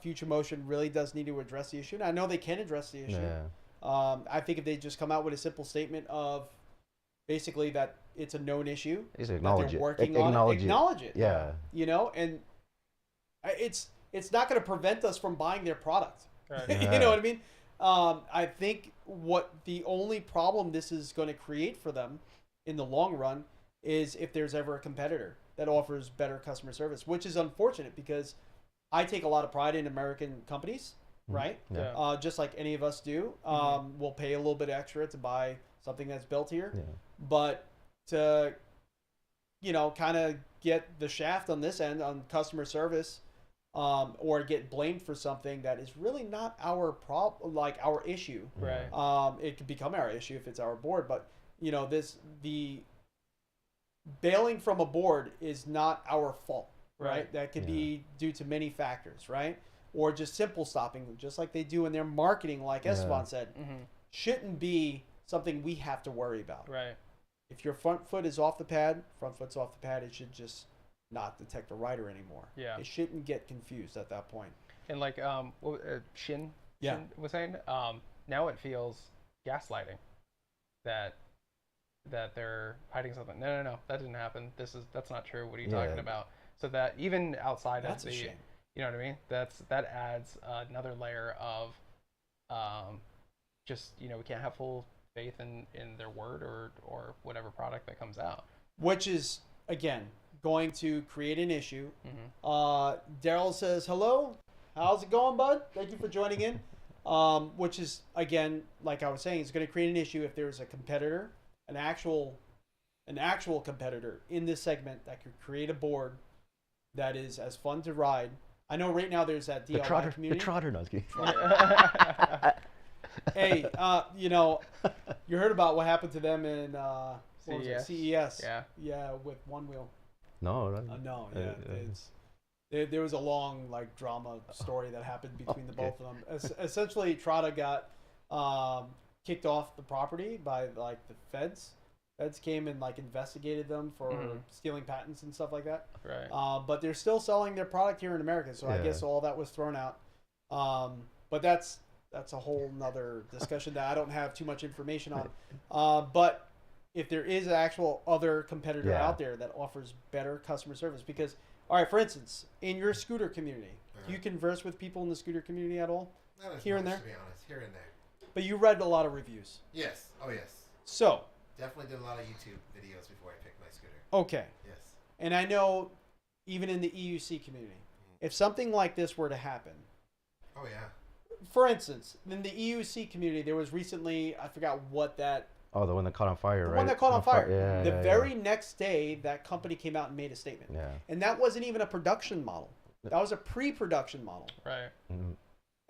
S1: Future Motion really does need to address the issue. And I know they can address the issue.
S4: Yeah.
S1: I think if they just come out with a simple statement of basically that it's a known issue,
S4: Just acknowledge
S1: that they're
S4: it.
S1: working on it, acknowledge it.
S4: Yeah.
S1: You know, and it's not going to prevent us from buying their product.
S2: Right.
S1: You know what I mean? I think what the only problem this is going to create for them in the long run is if there's ever a competitor that offers better customer service, which is unfortunate because I take a lot of pride in American companies. right?
S2: Yeah.
S1: Just like any of us do. We'll pay a little bit extra to buy something that's built here.
S4: Yeah.
S1: But to, kind of get the shaft on this end on customer service, or get blamed for something that is really not our problem, like our issue.
S2: Right.
S1: It could become our issue if it's our board, but the bailing from a board is not our fault, right? That could be due to many factors, right? Or just simple stopping, just like they do in their marketing, like Estevan said, shouldn't be something we have to worry about.
S2: Right.
S1: If your front foot is off the pad, front foot's off the pad, it should just not detect the rider anymore.
S2: Yeah.
S1: It shouldn't get confused at that point.
S2: And like Shin
S1: Yeah.
S2: was saying, now it feels gaslighting that they're hiding something. No, that didn't happen. That's not true. What are you talking about? So that even outside
S1: That's
S2: of
S1: a
S2: the,
S1: shame.
S2: you know what I mean? That adds another layer of, just we can't have full faith in their word or whatever product that comes out.
S1: Which is again going to create an issue.
S2: Mm-hmm.
S1: Daryl says, "Hello, how's it going, bud? Thank you for joining in." Which is again, like I was saying, it's going to create an issue if there's a competitor, an actual competitor in this segment that could create a board that is as fun to ride. I know right now there's that DIY community.
S4: The trotter, no, I was kidding.
S1: Hey, you heard about what happened to them in CES? Yeah, with Onewheel.
S4: No,
S1: No, yeah, there was a long drama story that happened between the both of them. Essentially, Trotta got kicked off the property by the feds. Feds came and investigated them for stealing patents and stuff like that.
S2: Right.
S1: But they're still selling their product here in America, so I guess all that was thrown out. But that's a whole nother discussion that I don't have too much information on. But if there is an actual other competitor out there that offers better customer service, because, all right, for instance, in your scooter community, do you converse with people in the scooter community at all?
S3: Not as
S1: here
S3: much,
S1: and there?
S3: to be honest, here and there.
S1: But you read a lot of reviews.
S3: Yes. Oh, yes.
S1: So.
S3: Definitely did a lot of YouTube videos before I picked my scooter.
S1: Okay.
S3: Yes.
S1: And I know, even in the EUC community, if something like this were to happen.
S3: Oh, yeah.
S1: For instance, in the EUC community, there was recently, I forgot what that.
S4: Oh, the one that caught on fire, right?
S1: The one that caught on fire.
S4: Yeah,
S1: the very next day, that company came out and made a statement.
S4: Yeah.
S1: And that wasn't even a production model. That was a pre-production model.
S2: Right.
S4: Mm-hmm.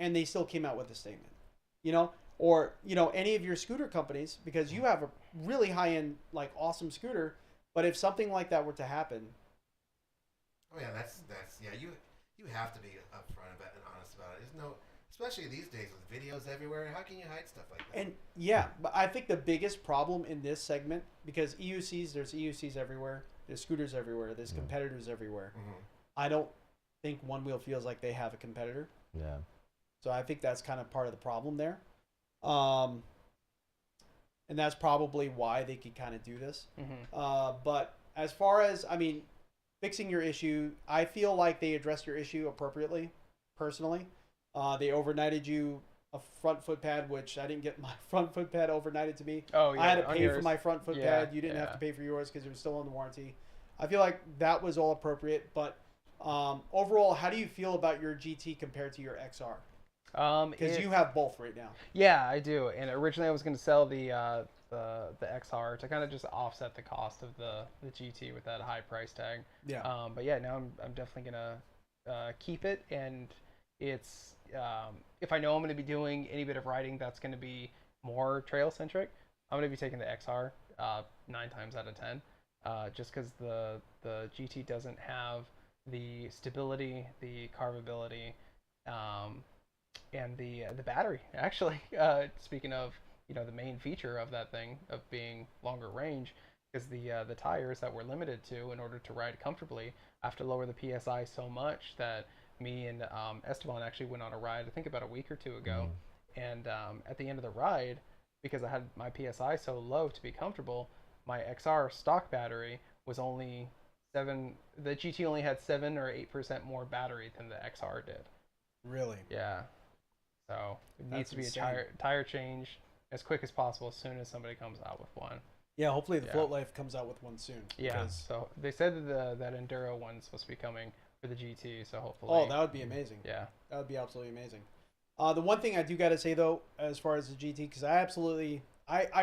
S1: And they still came out with a statement. Or, any of your scooter companies, because you have a really high-end, awesome scooter, but if something like that were to happen.
S3: Oh, yeah, that's you have to be upfront about and honest about it. There's no, especially these days with videos everywhere, how can you hide stuff like that?
S1: And, yeah, but I think the biggest problem in this segment, because there's EUCs everywhere, there's scooters everywhere, there's competitors everywhere.
S3: Mm-hmm.
S1: I don't think Onewheel feels like they have a competitor.
S4: Yeah.
S1: So I think that's kind of part of the problem there. And that's probably why they could kind of do this. But as far as, fixing your issue, I feel like they addressed your issue appropriately, personally. They overnighted you a front foot pad, which I didn't get my front foot pad overnighted to me.
S2: Oh, yeah.
S1: I had to pay for my front foot pad. You didn't have
S2: yeah.
S1: to pay for yours because it was still on the warranty. I feel like that was all appropriate. But overall, how do you feel about your GT compared to your XR? Because you have both right now.
S2: Yeah, I do. And originally I was going to sell the XR to kind of just offset the cost of the GT with that high price tag.
S1: Yeah.
S2: But yeah, now I'm definitely going to keep it. And it's if I know I'm going to be doing any bit of riding that's going to be more trail centric, I'm going to be taking the XR 9 times out of 10. Just because the GT doesn't have the stability, the carvability, and the battery. Actually, speaking of the main feature of that thing of being longer range, is the tires that we're limited to in order to ride comfortably. I have to lower the PSI so much that me and Estevan actually went on a ride, I think about a week or two ago, and at the end of the ride, because I had my PSI so low to be comfortable, my XR stock battery was only 7. The GT only had 7 or 8% more battery than the XR did.
S1: Really?
S2: Yeah. So it needs to be
S1: insane.
S2: a tire change as quick as possible as soon as somebody comes out with one.
S1: Yeah, hopefully the Float Life comes out with one soon.
S2: Yeah. So they said that that Enduro one's supposed to be coming for the GT. So hopefully.
S1: Oh, that would be amazing.
S2: Yeah.
S1: That would be absolutely amazing. The one thing I do got to say though, as far as the GT, because I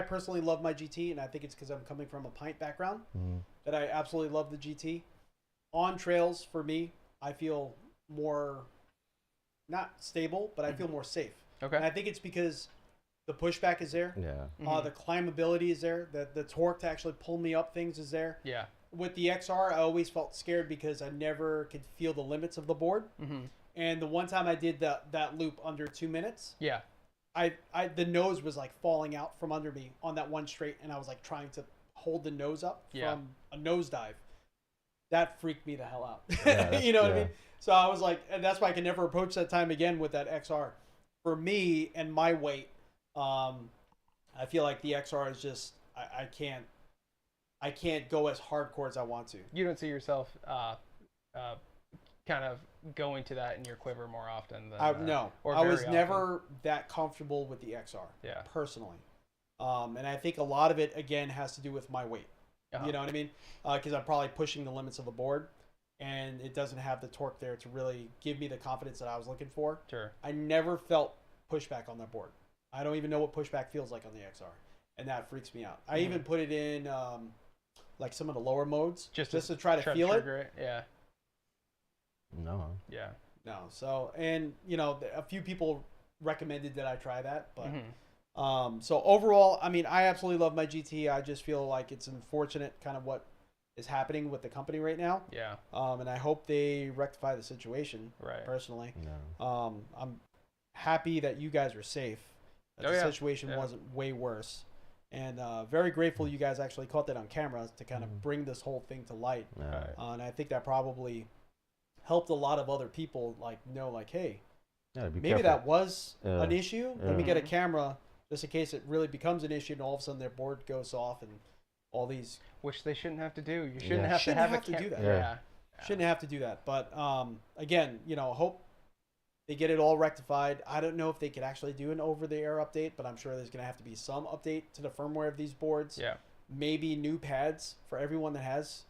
S1: personally love my GT, and I think it's because I'm coming from a Pint background that I absolutely love the GT. On trails, for me, I feel more not stable, but I feel more safe.
S2: Okay.
S1: And I think it's because the pushback is there.
S4: Yeah.
S1: The climbability is there. The torque to actually pull me up things is there.
S2: Yeah.
S1: With the XR, I always felt scared because I never could feel the limits of the board. And the one time I did that loop under 2 minutes,
S2: yeah,
S1: the nose was like falling out from under me on that one straight, and I was like trying to hold the nose up from a nosedive. That freaked me the hell out.
S4: Yeah,
S1: you know what I mean? So I was like, and that's why I can never approach that time again with that XR. For me and my weight, I feel like the XR is just I can't go as hardcore as I want to.
S2: You don't see yourself kind of going to that in your quiver more often than
S1: no.
S2: or
S1: I
S2: very
S1: was
S2: often.
S1: never that comfortable with the XR.
S2: Yeah.
S1: Personally, and I think a lot of it again has to do with my weight. You know what I mean? Because I'm probably pushing the limits of the board, and it doesn't have the torque there to really give me the confidence that I was looking for.
S2: Sure.
S1: I never felt pushback on that board. I don't even know what pushback feels like on the XR, and that freaks me out. I even put it in like some of the lower modes just to try to feel it.
S2: Yeah.
S4: No.
S2: Yeah.
S1: No. So, and you know, a few people recommended that I try that, but so overall, I mean, I absolutely love my GT. I just feel like it's unfortunate kind of what is happening with the company right now.
S2: Yeah.
S1: And I hope they rectify the situation.
S2: Right.
S1: Personally.
S4: No.
S1: I'm happy that you guys are safe. That the situation wasn't way worse. And very grateful you guys actually caught that on camera to kind of bring this whole thing to light.
S4: Yeah.
S1: And I think that probably helped a lot of other people know, hey, maybe that was an issue. Let me get a camera just in case it really becomes an issue and all of a sudden their board goes off and all these.
S2: Which they shouldn't have to do. You shouldn't have to have
S1: to do that.
S2: Yeah.
S1: Shouldn't have to do that. But again, hope they get it all rectified. I don't know if they could actually do an over-the-air update, but I'm sure there's going to have to be some update to the firmware of these boards.
S2: Yeah.
S1: Maybe new pads for everyone that has,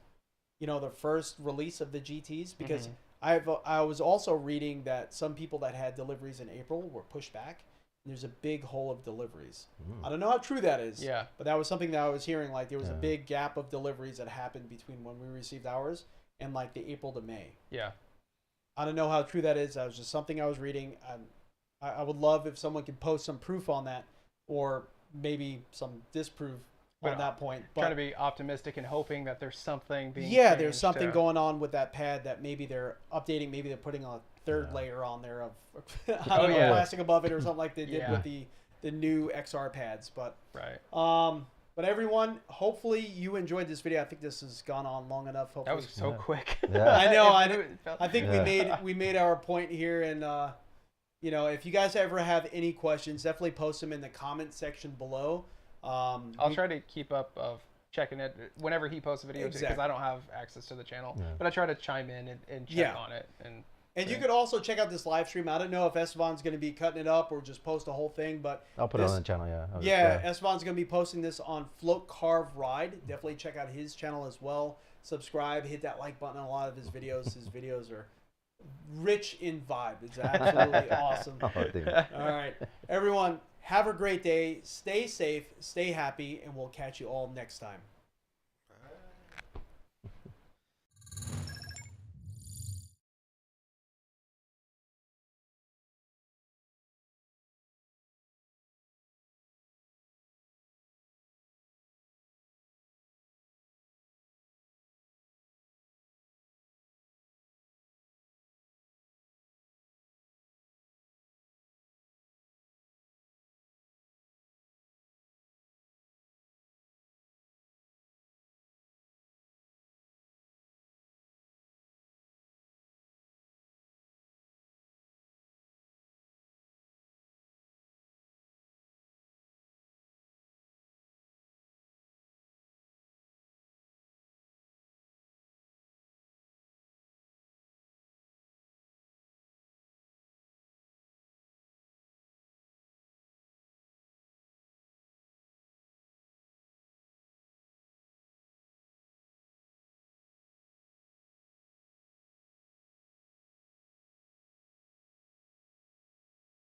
S1: the first release of the GTs. Because I was also reading that some people that had deliveries in April were pushed back. And there's a big hole of deliveries. I don't know how true that is.
S2: Yeah.
S1: But that was something that I was hearing. There was a big gap of deliveries that happened between when we received ours and the April to May.
S2: Yeah.
S1: I don't know how true that is. That was just something I was reading. I would love if someone could post some proof on that, or maybe some disproof on that point. But
S2: trying to be optimistic and hoping that there's something being
S1: there's something going on with that pad that maybe they're updating. Maybe they're putting a third layer on there of plastic above it or something like they did with the new XR pads. But But everyone, hopefully you enjoyed this video. I think this has gone on long enough. Hopefully.
S2: That was so quick.
S4: Yeah.
S1: I know. I think we made our point here, and if you guys ever have any questions, definitely post them in the comment section below.
S2: I'll try to keep up of checking it whenever he posts a video too, because I don't have access to the channel. Yeah. But I try to chime in and check on it. And
S1: you could also check out this live stream. I don't know if Estevan's going to be cutting it up or just post a whole thing, but
S4: I'll put it on the channel.
S1: Estevan's going to be posting this on Float Carve Ride. Definitely check out his channel as well. Subscribe, hit that like button on a lot of his videos. His videos are rich in vibe. It's absolutely awesome. All right, everyone, have a great day. Stay safe, stay happy, and we'll catch you all next time.